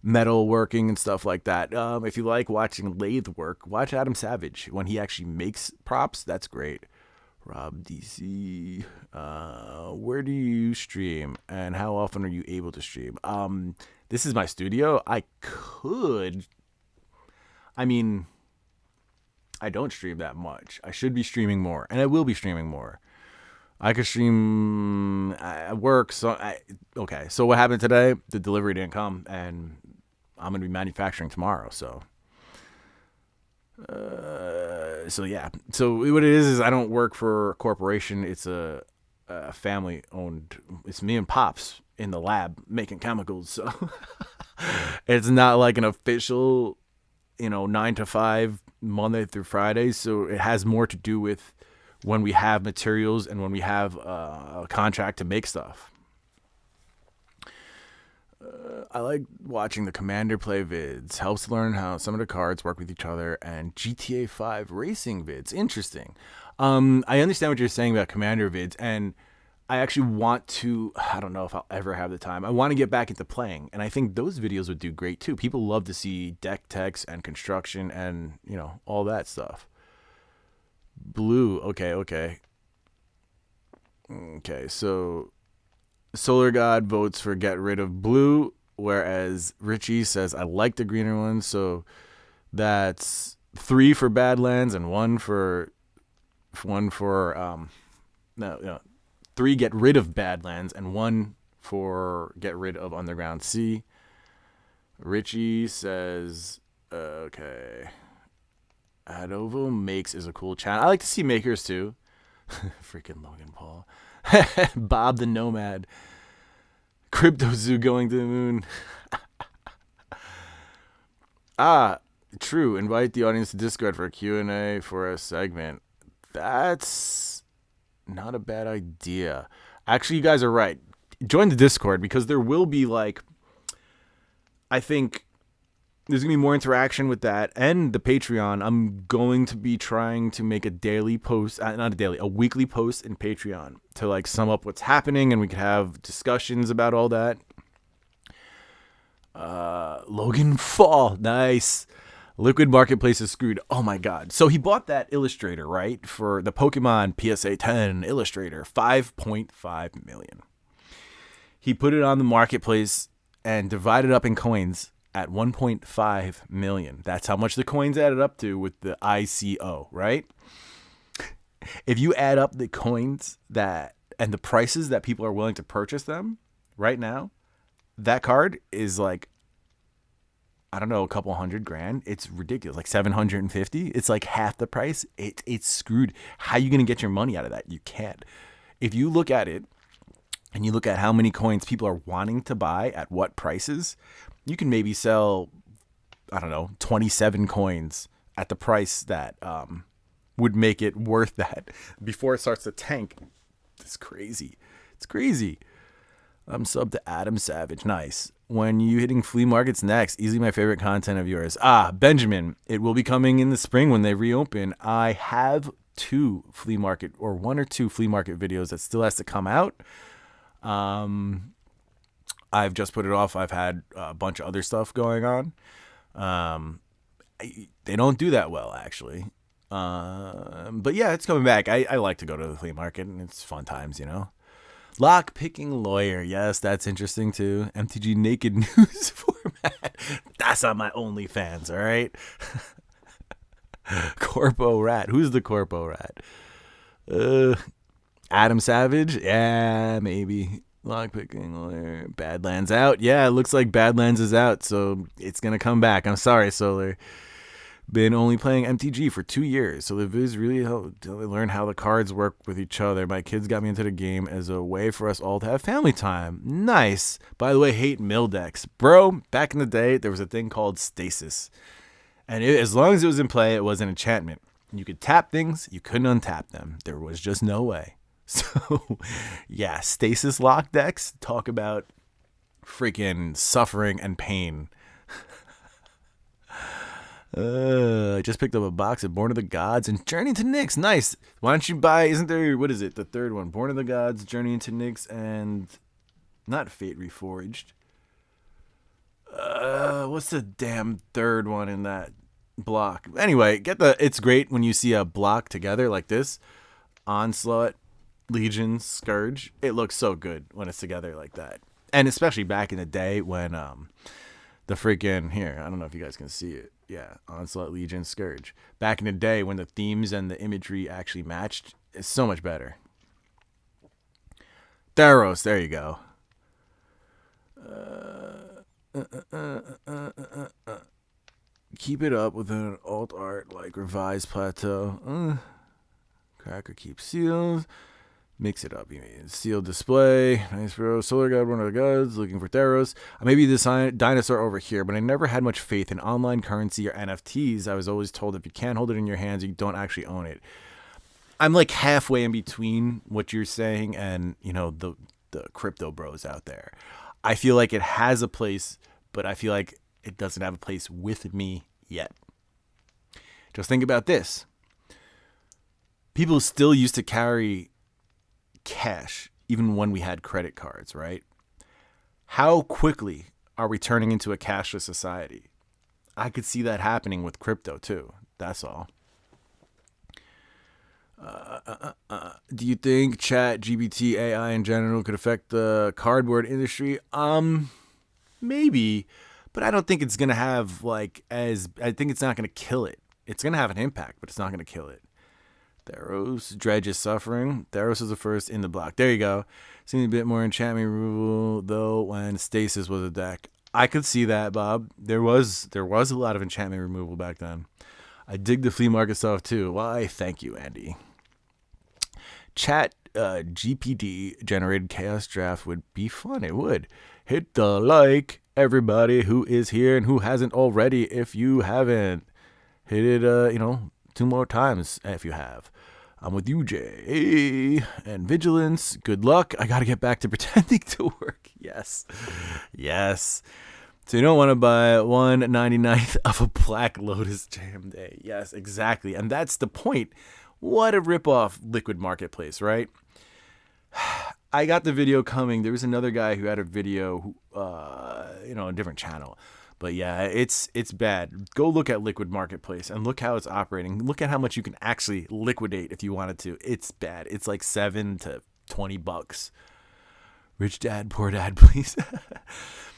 metal working and stuff like that. If you like watching lathe work, watch Adam Savage when he actually makes props. That's great. Rob DC, where do you stream and how often are you able to stream? This is my studio. I don't stream that much. I should be streaming more, and I will be streaming more. I could stream at work. So what happened today? The delivery didn't come, and I'm going to be manufacturing tomorrow. So yeah. So what it is I don't work for a corporation. It's a family owned. It's me and Pops in the lab making chemicals. So it's not like an official, 9 to 5 Monday through Friday. So it has more to do with when we have materials and when we have a contract to make stuff. I like watching the Commander play vids. Helps learn how some of the cards work with each other. And GTA 5 racing vids. Interesting. I understand what you're saying about Commander vids. And I actually want to, I don't know if I'll ever have the time. I want to get back into playing. And I think those videos would do great too. People love to see deck techs and construction and, all that stuff. Blue. Okay. So Solar God votes for get rid of blue, whereas Richie says I like the greener one. So that's 3 for Badlands and 1 for 3 get rid of Badlands and 1 for get rid of Underground Sea. Richie says okay. Adovo Makes is a cool channel. I like to see makers too. Freaking Logan Paul. Bob the Nomad. Crypto Zoo going to the moon. True. Invite the audience to Discord for a Q&A for a segment. That's not a bad idea. Actually, you guys are right. Join the Discord because there will be I think there's going to be more interaction with that and the Patreon. I'm going to be trying to make a daily post, a weekly post in Patreon to sum up what's happening and we could have discussions about all that. Logan Fall. Nice. Liquid Marketplace is screwed. Oh my God. So he bought that illustrator, right? For the Pokemon PSA 10 illustrator, $5.5 million. He put it on the marketplace and divided up in coins at 1.5 million. That's how much the coins added up to with the ICO, right? If you add up the coins and the prices that people are willing to purchase them right now, that card is a couple $100,000. It's ridiculous. Like 750. It's like half the price. It's screwed. How are you going to get your money out of that? You can't. If you look at it and you look at how many coins people are wanting to buy at what prices, you can maybe sell, 27 coins at the price that would make it worth that before it starts to tank. It's crazy. I'm sub to Adam Savage. Nice. When you hitting flea markets next? Easily my favorite content of yours. Benjamin, it will be coming in the spring when they reopen. I have 1 or 2 flea market videos that still has to come out. I've just put it off. I've had a bunch of other stuff going on. They don't do that well, actually. But yeah, it's coming back. I like to go to the flea market, and it's fun times, you know. Lock picking lawyer. Yes, that's interesting too. MTG naked news format. That's on my OnlyFans, all right? Corpo Rat. Who's the Corpo Rat? Adam Savage? Yeah, maybe. Lockpicking lawyer. Badlands out. Yeah, it looks like Badlands is out, so it's going to come back. I'm sorry, Solar. Been only playing MTG for 2 years, so the viz really helped learn how the cards work with each other. My kids got me into the game as a way for us all to have family time. Nice. By the way, hate mill decks. Bro, back in the day, there was a thing called Stasis. And as long as it was in play, it was an enchantment. You could tap things, you couldn't untap them. There was just no way. So, yeah, Stasis lock decks, talk about freaking suffering and pain. I just picked up a box of Born of the Gods and Journey into Nyx. Nice. Why don't you buy, isn't there, what is it, the third one? Born of the Gods, Journey into Nyx, and not Fate Reforged. What's the damn third one in that block? Anyway, it's great when you see a block together like this. Onslaught, Legion, Scourge. It looks so good when it's together like that. And especially back in the day when the freaking, here, I don't know if you guys can see it. Yeah, Onslaught, Legion, Scourge. Back in the day when the themes and the imagery actually matched, it's so much better. Theros, there you go. Keep it up with an alt art like Revised Plateau. Cracker keeps seals. Mix it up, you mean. Sealed display. Nice, bro. Solar God, one of the gods. Looking for Theros. Maybe this dinosaur over here, but I never had much faith in online currency or NFTs. I was always told if you can't hold it in your hands, you don't actually own it. I'm like halfway in between what you're saying and, you know, the crypto bros out there. I feel like it has a place, but I feel like it doesn't have a place with me yet. Just think about this. People still used to carry cash even when we had credit cards, right? How quickly are we turning into a cashless society? I could see that happening with crypto too. That's all. Do you think chat GPT AI in general could affect the cardboard industry? Maybe, but I don't think it's gonna have I think it's not gonna kill it. It's gonna have an impact, but it's not gonna kill it. Theros, Dredge is suffering. Theros is the first in the block. There you go. Seems a bit more enchantment removal though when Stasis was a deck. I could see that, Bob. There was a lot of enchantment removal back then. I dig the flea market stuff too. Why? Thank you, Andy. Chat GPD generated chaos draft would be fun. It would. Hit the like, everybody who is here and who hasn't already. If you haven't, hit it. 2 more times if you have. I'm with you, Jay. And Vigilance, good luck. I got to get back to pretending to work. Yes. So you don't want to buy 1/99th of a Black Lotus Jam Day. Yes, exactly. And that's the point. What a ripoff Liquid Marketplace, right? I got the video coming. There was another guy who had a video, a different channel. But yeah, it's bad. Go look at Liquid Marketplace and look how it's operating. Look at how much you can actually liquidate if you wanted to. It's bad. It's like $7 to $20. Rich dad, poor dad, please.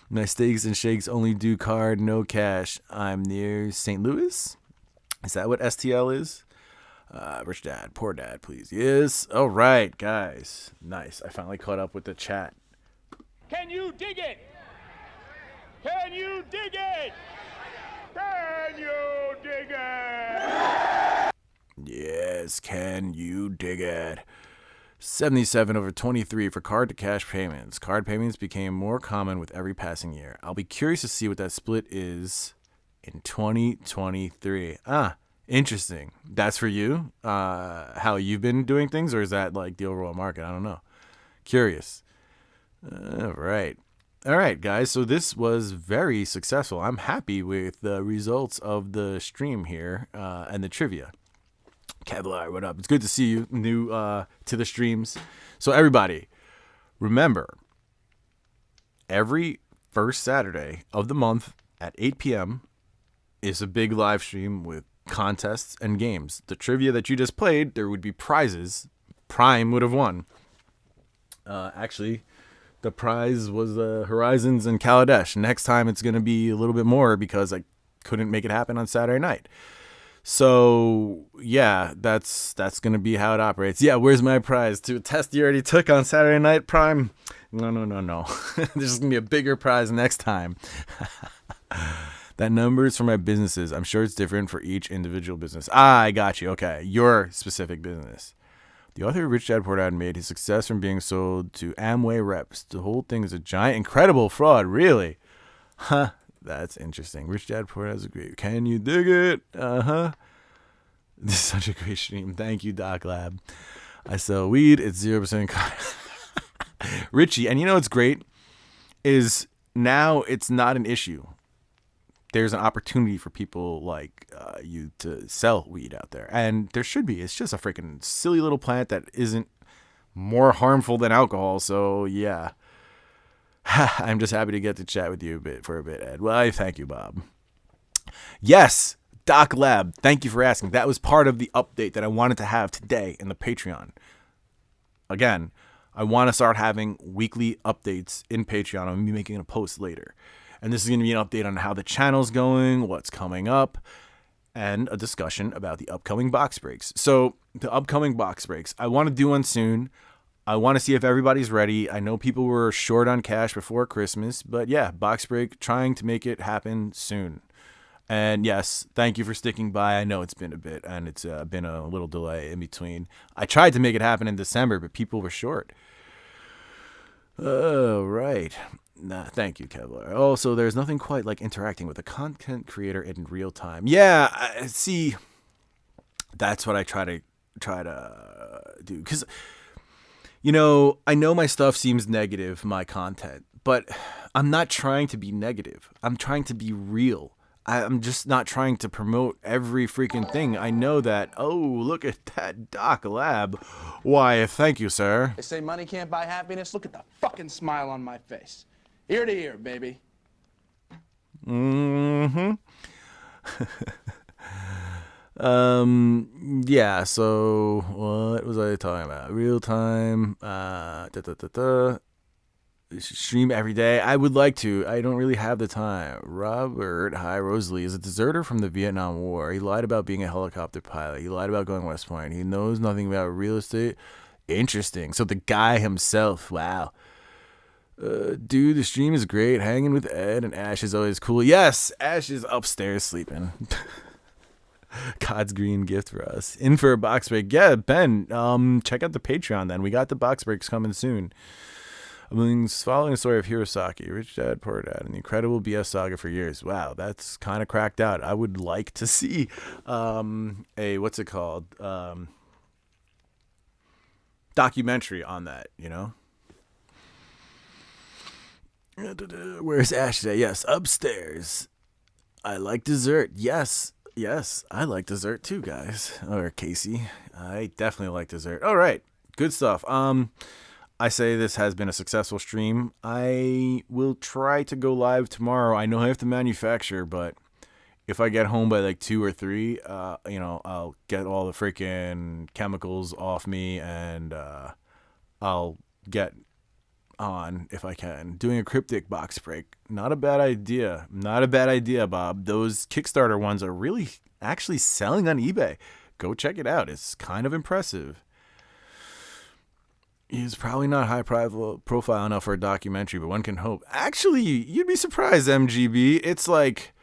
My steaks and shakes only do card, no cash. I'm near St. Louis. Is that what STL is? Rich dad, poor dad, please. Yes. All right, guys. Nice. I finally caught up with the chat. Can you dig it? Can you dig it? Can you dig it? Yes, can you dig it? 77/23 for card to cash payments. Card payments became more common with every passing year. I'll be curious to see what that split is in 2023. Interesting. That's for you? How you've been doing things, or is that like the overall market? I don't know. Curious. All right, guys. So this was very successful. I'm happy with the results of the stream here and the trivia. Kevlar, what up? It's good to see you new to the streams. So everybody, remember, every first Saturday of the month at 8 p.m. is a big live stream with contests and games. The trivia that you just played, there would be prizes. Prime would have won. Actually, the prize was Horizons and Kaladesh. Next time it's going to be a little bit more because I couldn't make it happen on Saturday night. So, yeah, that's going to be how it operates. Yeah, where's my prize? To a test you already took on Saturday night, Prime? No. There's going to be a bigger prize next time. That number is for my businesses. I'm sure it's different for each individual business. I got you. Okay, your specific business. The author of Rich Dad Poor Dad made his success from being sold to Amway reps. The whole thing is a giant, incredible fraud. Really? Huh. That's interesting. Rich Dad Poor Dad is great. Can you dig it? This is such a great stream. Thank you, Doc Lab. I sell weed. It's 0%. Richie, and you know what's great is now it's not an issue. There's an opportunity for people like you to sell weed out there. And there should be. It's just a freaking silly little plant that isn't more harmful than alcohol. So, yeah. I'm just happy to get to chat with you for a bit, Ed. Well, I thank you, Bob. Yes, Doc Lab, thank you for asking. That was part of the update that I wanted to have today in the Patreon. Again, I want to start having weekly updates in Patreon. I'm going to be making a post later. And this is going to be an update on how the channel's going, what's coming up, and a discussion about the upcoming box breaks. So, the upcoming box breaks, I want to do one soon. I want to see if everybody's ready. I know people were short on cash before Christmas, but yeah, box break, trying to make it happen soon. And yes, thank you for sticking by. I know it's been a bit, and it's been a little delay in between. I tried to make it happen in December, but people were short. Oh, right. Nah, thank you, Kevlar. Also, there's nothing quite like interacting with a content creator in real time. Yeah, see, that's what I try to do. Because, you know, I know my stuff seems negative, my content, but I'm not trying to be negative. I'm trying to be real. I'm just not trying to promote every freaking thing. I know that, oh, look at that Doc Lab. Why, thank you, sir. They say money can't buy happiness. Look at the fucking smile on my face. Ear to ear, baby. Mm-hmm. Yeah, so what was I talking about? Real time, stream every day. I would like to. I don't really have the time. Robert, hi, Rosalie, is a deserter from the Vietnam War. He lied about being a helicopter pilot. He lied about going West Point. He knows nothing about real estate. Interesting. So the guy himself, wow. Dude, the stream is great. Hanging with Ed and Ash is always cool. Yes, Ash is upstairs sleeping. God's green gift for us. In for a box break. Yeah, Ben, check out the Patreon then. We got the box breaks coming soon. I'm following the story of Hirosaki, Rich Dad, Poor Dad, and the incredible BS saga for years. Wow, that's kind of cracked out. I would like to see what's it called? Documentary on that, you know? Where's Ash today? Yes, upstairs. I like dessert. Yes, I like dessert too, guys. Or Casey. I definitely like dessert. All right, good stuff. I say this has been a successful stream. I will try to go live tomorrow. I know I have to manufacture, but if I get home by like 2 or 3, I'll get all the freaking chemicals off me and I'll get on if I can. Doing a cryptic box break. Not a bad idea. Not a bad idea, Bob. Those Kickstarter ones are really actually selling on eBay. Go check it out. It's kind of impressive. He's probably not high profile enough for a documentary, but one can hope. Actually, you'd be surprised, MGB. It's like,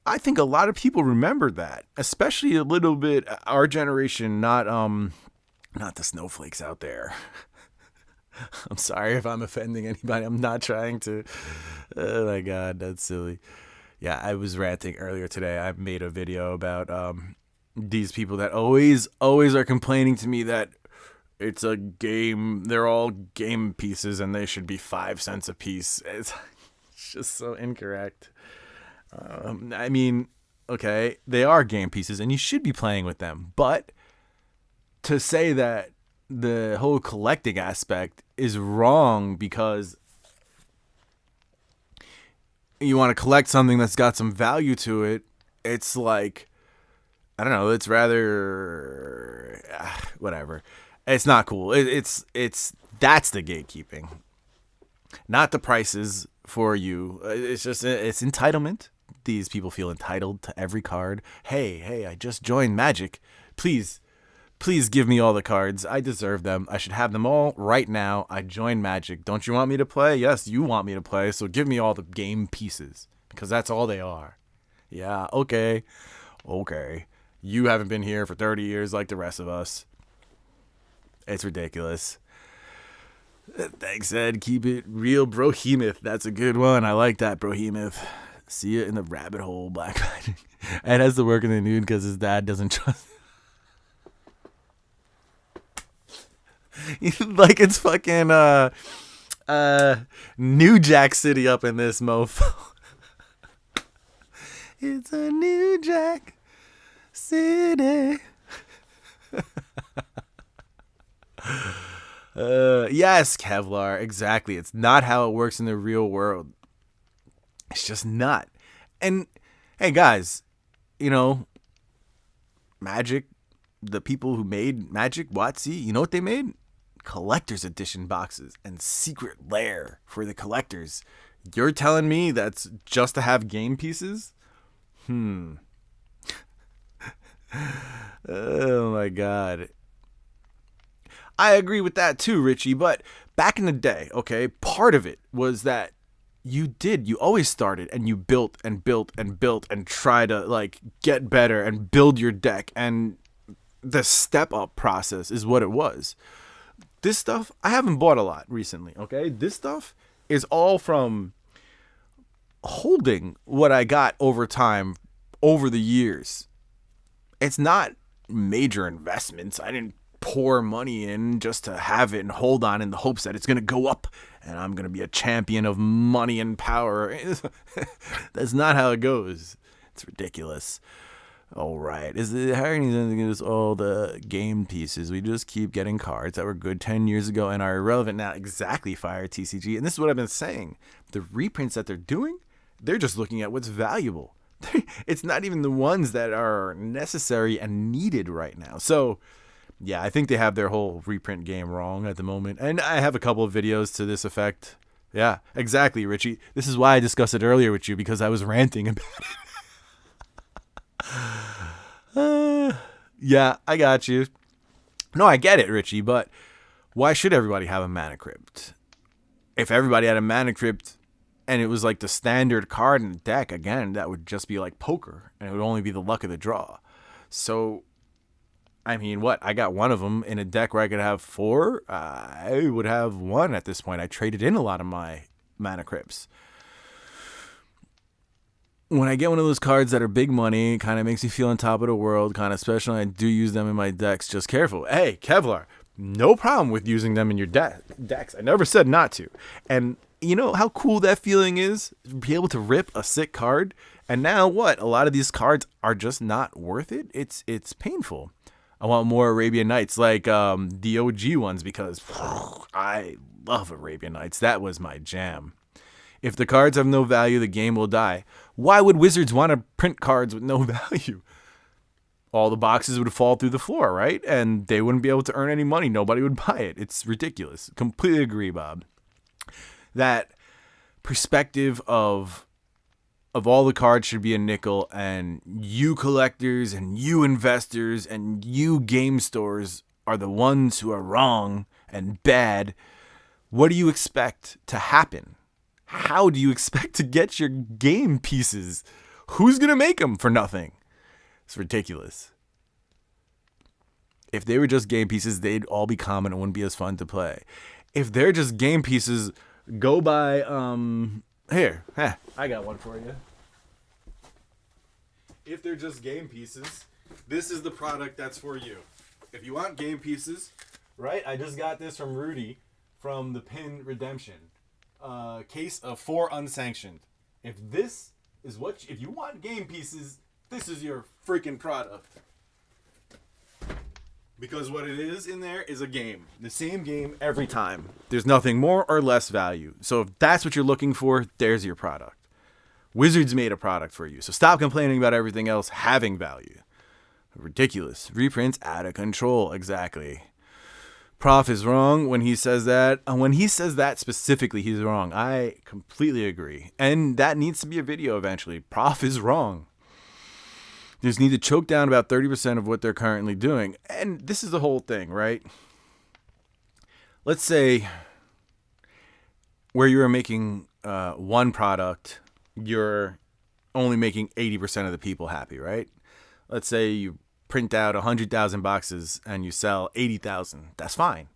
I think a lot of people remember that, especially a little bit our generation, not the snowflakes out there. I'm sorry if I'm offending anybody. I'm not trying to. Oh my God, that's silly. Yeah, I was ranting earlier today. I made a video about these people that always are complaining to me that it's a game. They're all game pieces and they should be 5 cents a piece. It's just so incorrect. I mean, okay, they are game pieces and you should be playing with them. But to say that the whole collecting aspect is wrong because you want to collect something that's got some value to it, it's like, I don't know, it's rather whatever. It's not cool. It's that's the gatekeeping, not the prices for you. It's just it's entitlement. These people feel entitled to every card. Hey, I just joined Magic. Please give me all the cards. I deserve them. I should have them all right now. I joined Magic. Don't you want me to play? Yes, you want me to play. So give me all the game pieces because that's all they are. Yeah, okay. You haven't been here for 30 years like the rest of us. It's ridiculous. Thanks, Ed. Keep it real, Brohemoth. That's a good one. I like that, Brohemoth. See you in the rabbit hole, Black Magic. Ed has to work in the nude because his dad doesn't trust him. Like it's fucking New Jack City up in this mofo. It's a New Jack City. Yes, Kevlar, exactly. It's not how it works in the real world. It's just not. And hey, guys, you know, Magic, the people who made Magic, WotC, you know what they made? Collector's edition boxes and secret lair for the collectors. You're telling me that's just to have game pieces? Oh my God. I agree with that too, Richie, but back in the day, okay, part of it was that you always started and you built and try to like get better and build your deck, and the step up process is what it was. This stuff, I haven't bought a lot recently, okay? This stuff is all from holding what I got over time, over the years. It's not major investments. I didn't pour money in just to have it and hold on in the hopes that it's going to go up and I'm going to be a champion of money and power. That's not how it goes. It's ridiculous. All right. Is it how is all the game pieces? We just keep getting cards that were good 10 years ago and are irrelevant now. Exactly, Fire TCG. And this is what I've been saying. The reprints that they're doing, they're just looking at what's valuable. It's not even the ones that are necessary and needed right now. So, yeah, I think they have their whole reprint game wrong at the moment. And I have a couple of videos to this effect. Yeah, exactly, Richie. This is why I discussed it earlier with you, because I was ranting about it. Yeah, I got you. No, I get it, Richie, but why should everybody have a Mana Crypt? If everybody had a Mana Crypt and it was like the standard card in the deck, again, that would just be like poker, and it would only be the luck of the draw. So, I mean, what? I got one of them in a deck where I could have 4. I would have 1 at this point. I traded in a lot of my Mana Crypts. When I get one of those cards that are big money, kind of makes me feel on top of the world, kind of special, and I do use them in my decks. Just careful. Hey, Kevlar, no problem with using them in your decks. I never said not to. And you know how cool that feeling is? Be able to rip a sick card. And now what? A lot of these cards are just not worth it. It's painful. I want more Arabian Nights, like the OG ones, because I love Arabian Nights. That was my jam. If the cards have no value, the game will die. Why would Wizards want to print cards with no value? All the boxes would fall through the floor, right? And they wouldn't be able to earn any money. Nobody would buy it. It's ridiculous. Completely agree, Bob. That perspective of all the cards should be a nickel, and you collectors and you investors and you game stores are the ones who are wrong and bad. What do you expect to happen? How do you expect to get your game pieces? Who's going to make them for nothing? It's ridiculous. If they were just game pieces, they'd all be common and wouldn't be as fun to play. If they're just game pieces, go buy, here, I got one for you. If they're just game pieces, this is the product that's for you. If you want game pieces, right? I just got this from Rudy from the Pin Redemption. Case of 4 unsanctioned. If this is if you want game pieces, this is your freaking product. Because what it is in there is a game. The same game every time. There's nothing more or less value. So if that's what you're looking for, there's your product. Wizards made a product for you. So stop complaining about everything else having value. Ridiculous. Reprints out of control. Exactly. Prof is wrong when he says that. When he says that specifically, he's wrong. I completely agree. And that needs to be a video eventually. Prof is wrong. They just need to choke down about 30% of what they're currently doing. And this is the whole thing, right? Let's say where you're making one product, you're only making 80% of the people happy, right? Let's say you print out 100,000 boxes and you sell 80,000. That's fine.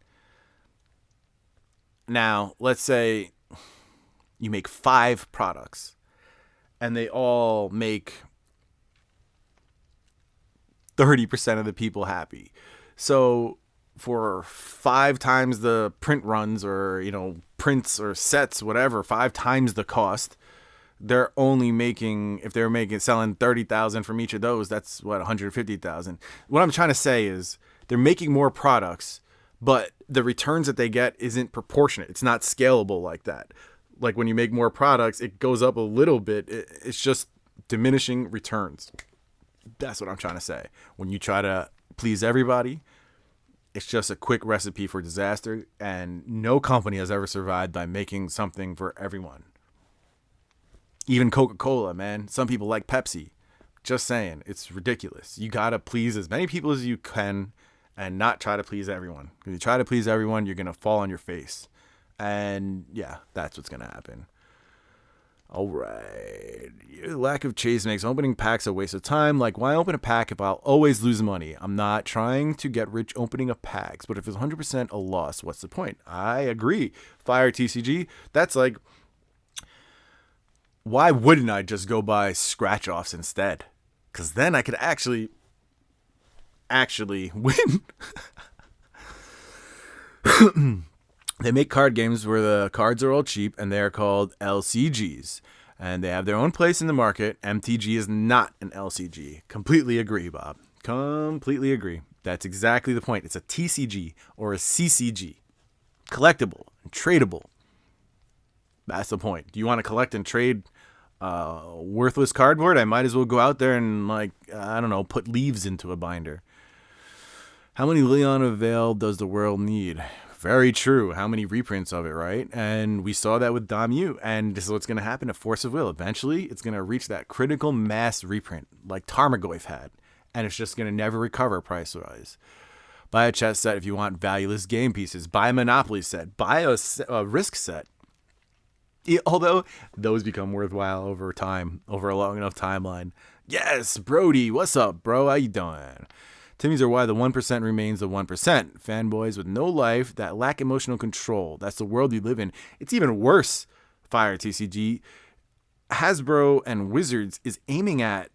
Now, let's say you make 5 products and they all make 30% of the people happy. So for 5 times the print runs, or, you know, prints or sets, whatever, 5 times the cost, they're only making, if they're selling 30,000 from each of those, that's what, 150,000. What I'm trying to say is they're making more products, but the returns that they get isn't proportionate. It's not scalable like that. Like when you make more products, it goes up a little bit. It's just diminishing returns. That's what I'm trying to say. When you try to please everybody, it's just a quick recipe for disaster, and no company has ever survived by making something for everyone. Even Coca-Cola, man. Some people like Pepsi. Just saying, it's ridiculous. You gotta please as many people as you can and not try to please everyone. If you try to please everyone, you're gonna fall on your face. And yeah, that's what's gonna happen. All right. Lack of chase makes opening packs a waste of time. Like, why open a pack if I'll always lose money? I'm not trying to get rich opening of packs, but if it's 100% a loss, what's the point? I agree. Fire TCG, that's like, why wouldn't I just go buy scratch-offs instead? Because then I could actually win. They make card games where the cards are all cheap, and they're called LCGs. And they have their own place in the market. MTG is not an LCG. Completely agree, Bob. Completely agree. That's exactly the point. It's a TCG or a CCG. Collectible and tradable. That's the point. Do you want to collect and trade worthless cardboard? I might as well go out there and, like, I don't know, put leaves into a binder. How many Leon of Veil does the world need? Very true. How many reprints of it, right? And we saw that with Dom U. And this is what's going to happen to Force of Will. Eventually, it's going to reach that critical mass reprint like Tarmogoyf had. And it's just going to never recover price-wise. Buy a chess set if you want valueless game pieces. Buy a Monopoly set. Buy a Risk set. Although those become worthwhile over time, over a long enough timeline. Yes, Brody. What's up, bro? How you doing? Timmies are why the 1% remains the 1%. Fanboys with no life that lack emotional control. That's the world we live in. It's even worse, Fire TCG. Hasbro and Wizards is aiming at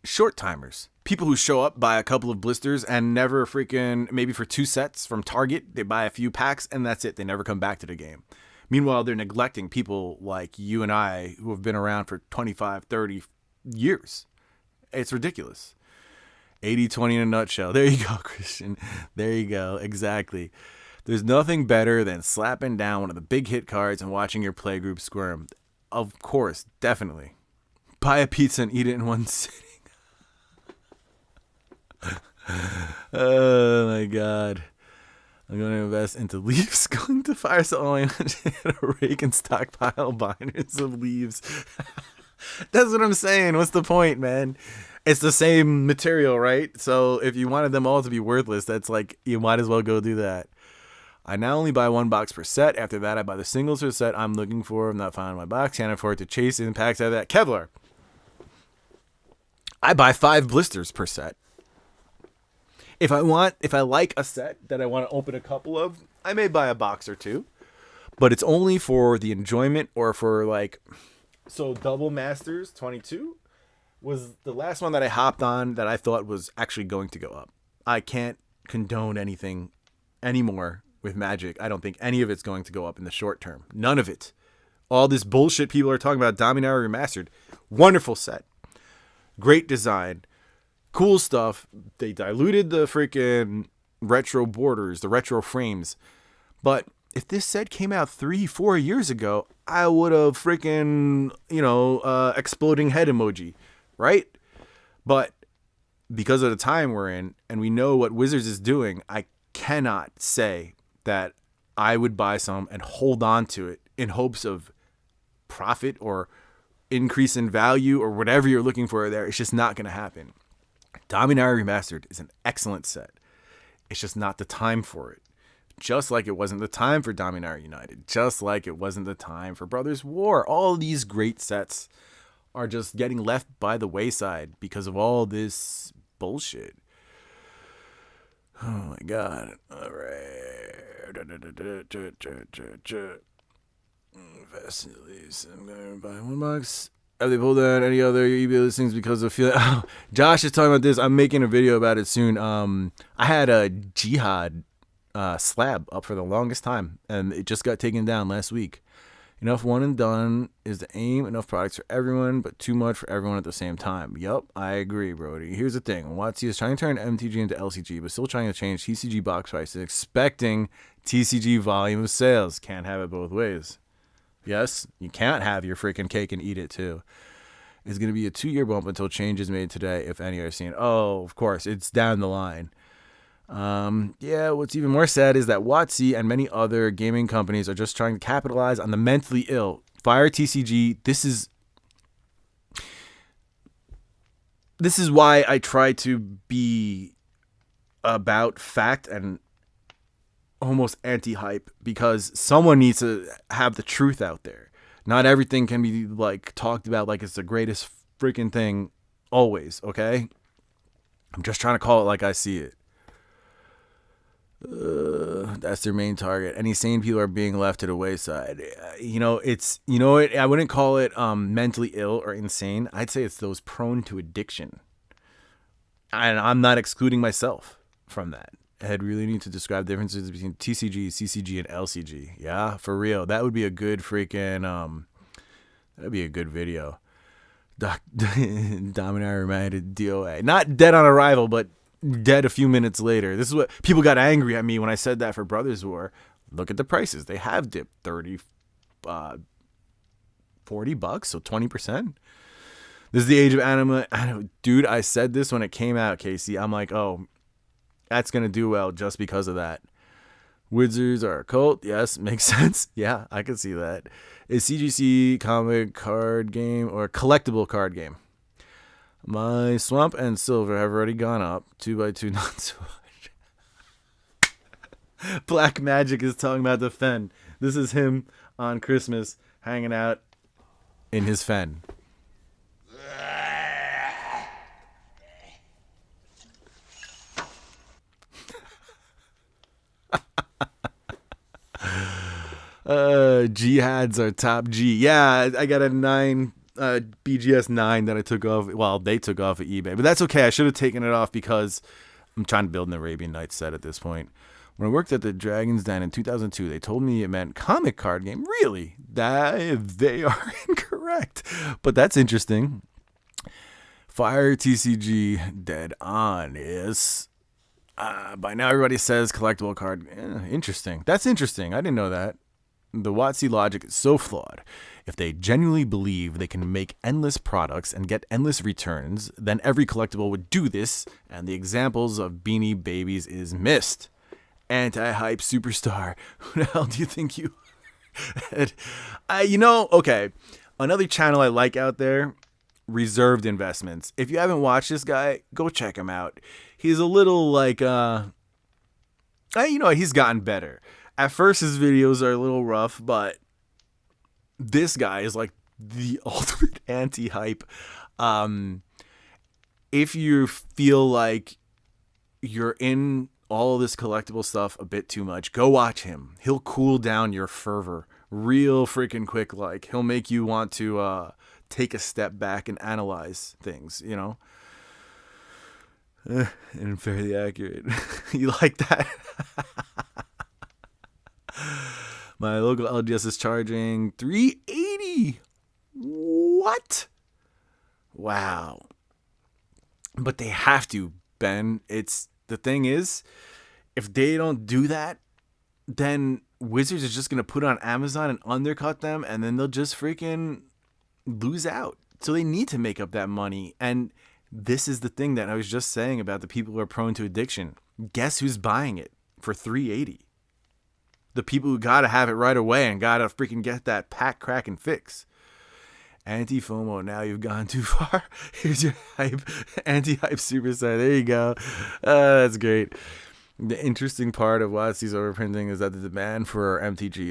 short timers. People who show up, buy a couple of blisters, and never freaking, maybe for 2 sets from Target, they buy a few packs, and that's it. They never come back to the game. Meanwhile, they're neglecting people like you and I who have been around for 25, 30 years. It's ridiculous. 80-20 in a nutshell. There you go, Christian. There you go. Exactly. There's nothing better than slapping down one of the big hit cards and watching your playgroup squirm. Of course, definitely. Buy a pizza and eat it in one sitting. Oh my God. I'm going to invest into leaves, going to fire selling a rake and stockpile binders of leaves. That's what I'm saying. What's the point, man? It's the same material, right? So if you wanted them all to be worthless, that's like, you might as well go do that. I now only buy 1 box per set. After that, I buy the singles per set I'm looking for. I'm not finding my box. Can't afford to chase in packs out of that. Kevlar. I buy 5 blisters per set. If I like a set that I want to open a couple of, I may buy a box or 2. But it's only for the enjoyment or for like... So Double Masters 22 was the last one that I hopped on that I thought was actually going to go up. I can't condone anything anymore with Magic. I don't think any of it's going to go up in the short term. None of it. All this bullshit people are talking about, Dominaria Remastered. Wonderful set. Great design. Cool stuff. They diluted the freaking retro borders, the retro frames. But if this set came out 3-4 years ago, I would have freaking, exploding head emoji, right? But because of the time we're in and we know what Wizards is doing, I cannot say that I would buy some and hold on to it in hopes of profit or increase in value or whatever you're looking for there. It's just not going to happen. Dominaria Remastered is an excellent set. It's just not the time for it. Just like it wasn't the time for Dominaria United. Just like it wasn't the time for Brothers War. All these great sets are just getting left by the wayside because of all this bullshit. Oh my god. All right. I'm going to buy $1. Have they pulled out any other eBay listings because of feeling? Oh, Josh is talking about this. I'm making a video about it soon. I had a Jihad slab up for the longest time, and it just got taken down last week. Enough one and done is the aim. Enough products for everyone, but too much for everyone at the same time. Yup, I agree, Brody. Here's the thing. WotC is trying to turn MTG into LCG, but still trying to change TCG box prices, expecting TCG volume of sales. Can't have it both ways. Yes, you can't have your freaking cake and eat it too. It's going to be a 2-year bump until changes made today, if any are seen. Oh, of course, it's down the line. Yeah, what's even more sad is that WotC and many other gaming companies are just trying to capitalize on the mentally ill. Fire TCG. This is why I try to be about fact and almost anti-hype, because someone needs to have the truth out there. Not everything can be like talked about like it's the greatest freaking thing always, okay? I'm just trying to call it like I see it. That's their main target. Any sane people are being left to the wayside. I wouldn't call it mentally ill or insane. I'd say it's those prone to addiction. And I'm not excluding myself from that. I'd really need to describe the differences between TCG, CCG, and LCG. Yeah, for real. That would be a good freaking that'd be a good video. Dominaria United DOA. Not dead on arrival, but dead a few minutes later. This is what people got angry at me when I said that for Brothers War. Look at the prices. They have dipped 30, $40, so 20%. This is the age of anime. Dude, I said this when it came out, Casey. I'm like, oh, that's going to do well just because of that. Wizards are a cult. Yes, makes sense. Yeah, I can see that. Is CGC comic card game or collectible card game? My swamp and silver have already gone up. 2x2, not so much. Black Magic is talking about the fen. This is him on Christmas hanging out in his fen. Jihads are top G. Yeah, I got a 9 BGS 9 that I took off. Well, they took off at eBay, but that's okay. I should have taken it off because I'm trying to build an Arabian Nights set at this point. When I worked at the Dragon's Den in 2002, they told me it meant comic card game. Really? They are incorrect, but that's interesting. Fire TCG dead on is by now everybody says collectible card. Interesting. That's interesting. I didn't know that. The WotC logic is so flawed. If they genuinely believe they can make endless products and get endless returns, then every collectible would do this, and the examples of Beanie Babies is missed. Anti-hype superstar. Who the hell do you think you are? Okay. Another channel I like out there, Reserved Investments. If you haven't watched this guy, go check him out. He's a little like, he's gotten better. At first, his videos are a little rough, but this guy is like the ultimate anti-hype. If you feel like you're in all of this collectible stuff a bit too much, go watch him. He'll cool down your fervor real freaking quick. Like, he'll make you want to take a step back and analyze things, and fairly accurate. You like that? My local LGS is charging $380. What? Wow. But they have to, Ben. The thing is, if they don't do that, then Wizards is just going to put it on Amazon and undercut them, and then they'll just freaking lose out. So they need to make up that money. And this is the thing that I was just saying about the people who are prone to addiction. Guess who's buying it for $3.80? The people who got to have it right away and got to freaking get that pack, crack, and fix. Anti-FOMO, now you've gone too far. Here's your hype, anti-hype superstar. There you go. That's great. The interesting part of WotC's overprinting is that the demand for MTG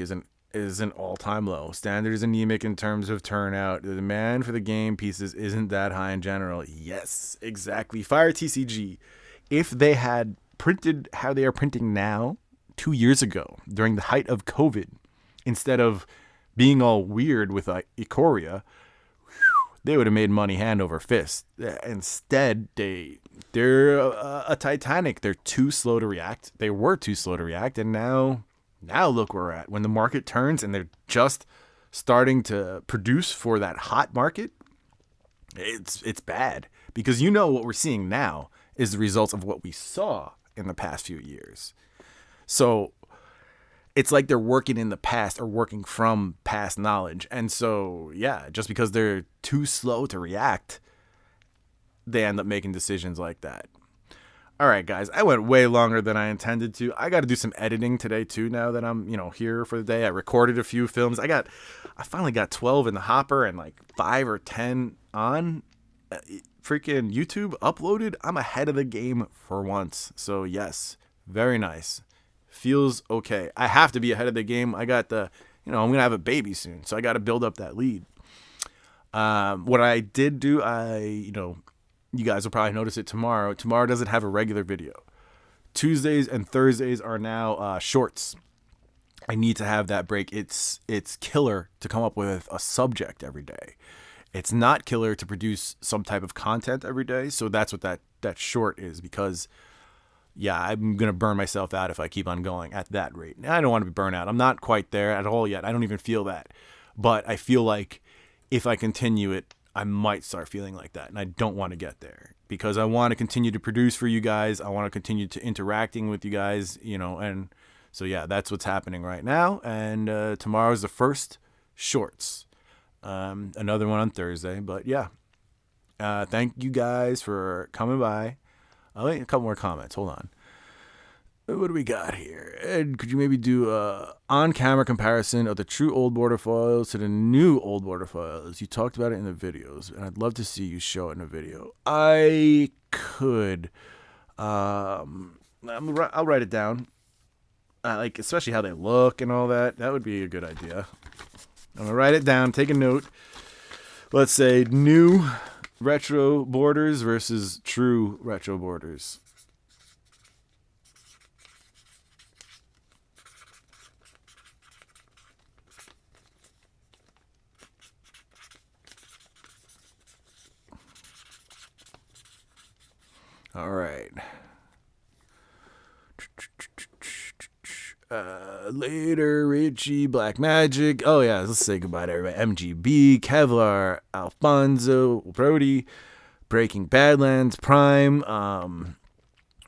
is an all-time low. Standard is anemic in terms of turnout. The demand for the game pieces isn't that high in general. Yes, exactly. Fire TCG. If they had printed how they are printing now 2 years ago during the height of COVID, instead of being all weird with Ikoria, they would have made money hand over fist. Instead, they're a Titanic. They're too slow to react. They were too slow to react, and now look where we're at. When the market turns and they're just starting to produce for that hot market, it's bad. Because you know what we're seeing now is the results of what we saw in the past few years. So it's like they're working in the past or working from past knowledge. And so, yeah, just because they're too slow to react, they end up making decisions like that. All right, guys, I went way longer than I intended to. I got to do some editing today, too, now that I'm, here for the day. I recorded a few films. I finally got 12 in the hopper and like 5 or 10 on freaking YouTube uploaded. I'm ahead of the game for once. So, yes, very nice. Feels okay. I have to be ahead of the game. I got I'm going to have a baby soon, so I got to build up that lead. What I did do, you guys will probably notice it tomorrow. Tomorrow doesn't have a regular video. Tuesdays and Thursdays are now shorts. I need to have that break. It's killer to come up with a subject every day. It's not killer to produce some type of content every day. So that's what that short is, because yeah, I'm going to burn myself out if I keep on going at that rate. Now, I don't want to be burnt out. I'm not quite there at all yet. I don't even feel that. But I feel like if I continue it, I might start feeling like that. And I don't want to get there, because I want to continue to produce for you guys. I want to continue to interacting with you guys, and so, yeah, that's what's happening right now. And tomorrow's the first shorts. Another one on Thursday. But, yeah, thank you guys for coming by. I'll wait a couple more comments. Hold on. What do we got here? Ed, could you maybe do a on-camera comparison of the true old border foils to the new old border foils? You talked about it in the videos, and I'd love to see you show it in a video. I could. I'll write it down. Especially how they look and all that. That would be a good idea. I'm going to write it down. Take a note. Let's say new retro borders versus true retro borders. All right. Later, Richie, Black Magic. Oh, yeah, let's say goodbye to everybody. MGB, Kevlar, Alfonso, Brody, Breaking Badlands, Prime,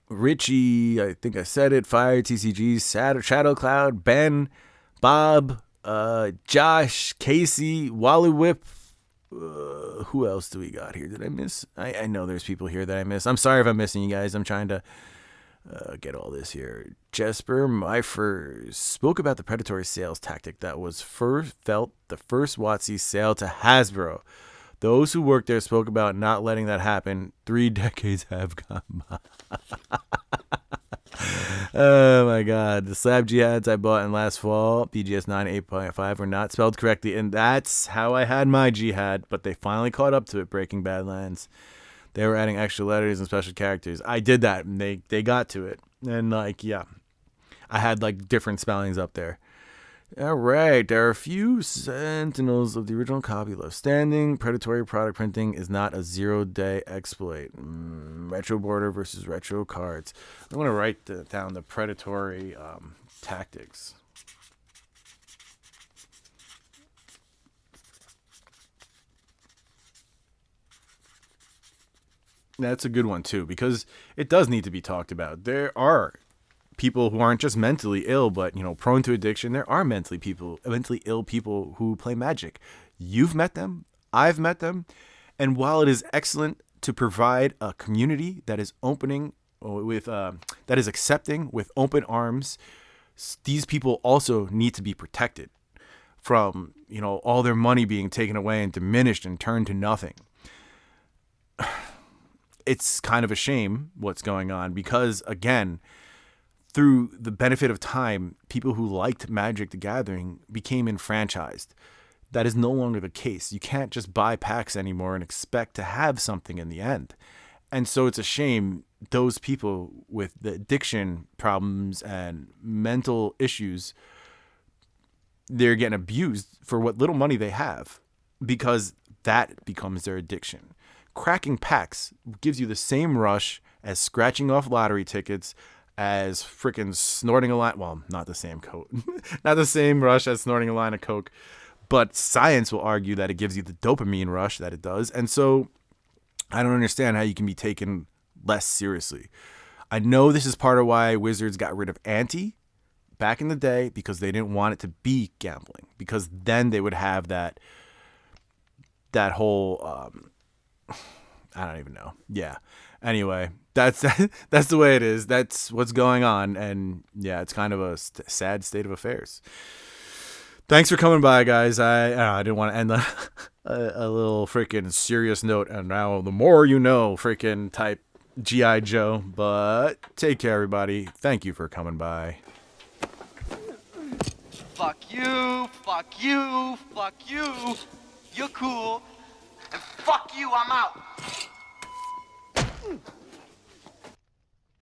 Richie, I think I said it, Fire, TCG, Shadow Cloud, Ben, Bob, Josh, Casey, Wally Whip. Who else do we got here? Did I miss? I know there's people here that I missed. I'm sorry if I'm missing you guys. I'm trying to get all this here. Jesper Myfers spoke about the predatory sales tactic that was felt the first WotC sale to Hasbro. Those who worked there spoke about not letting that happen. 3 decades have gone by. Oh my god. The slab jihads I bought in last fall, BGS 9 8.5, were not spelled correctly, and that's how I had my jihad, but they finally caught up to it, Breaking Badlands. They were adding extra letters and special characters. I did that, and they got to it. And yeah, I had different spellings up there. All right, there are a few sentinels of the original copy left standing. Predatory product printing is not a 0-day exploit. Retro border versus retro cards. I'm going to write down the predatory tactics. That's a good one, too, because it does need to be talked about. There are people who aren't just mentally ill, but, you know, prone to addiction. There are mentally ill people who play Magic. You've met them. I've met them. And while it is excellent to provide a community that is opening with, that is accepting with open arms, these people also need to be protected from, you know, all their money being taken away and diminished and turned to nothing. It's kind of a shame what's going on because, again, through the benefit of time, people who liked Magic the Gathering became enfranchised. That is no longer the case. You can't just buy packs anymore and expect to have something in the end. And so it's a shame those people with the addiction problems and mental issues, they're getting abused for what little money they have because that becomes their addiction. Cracking packs gives you the same rush as scratching off lottery tickets, as freaking snorting a line. Well, not the same not the same rush as snorting a line of Coke, but science will argue that it gives you the dopamine rush that it does. And so I don't understand how you can be taken less seriously. I know this is part of why Wizards got rid of ante back in the day, because they didn't want it to be gambling, because then they would have that whole I don't even know. Yeah. Anyway, that's the way it is. That's what's going on. And yeah, it's kind of a sad state of affairs. Thanks for coming by, guys. I didn't want to end on a little freaking serious note. And now the more you know, freaking type G.I. Joe. But take care, everybody. Thank you for coming by. Fuck you, fuck you, fuck you. You're cool. And fuck you, I'm out.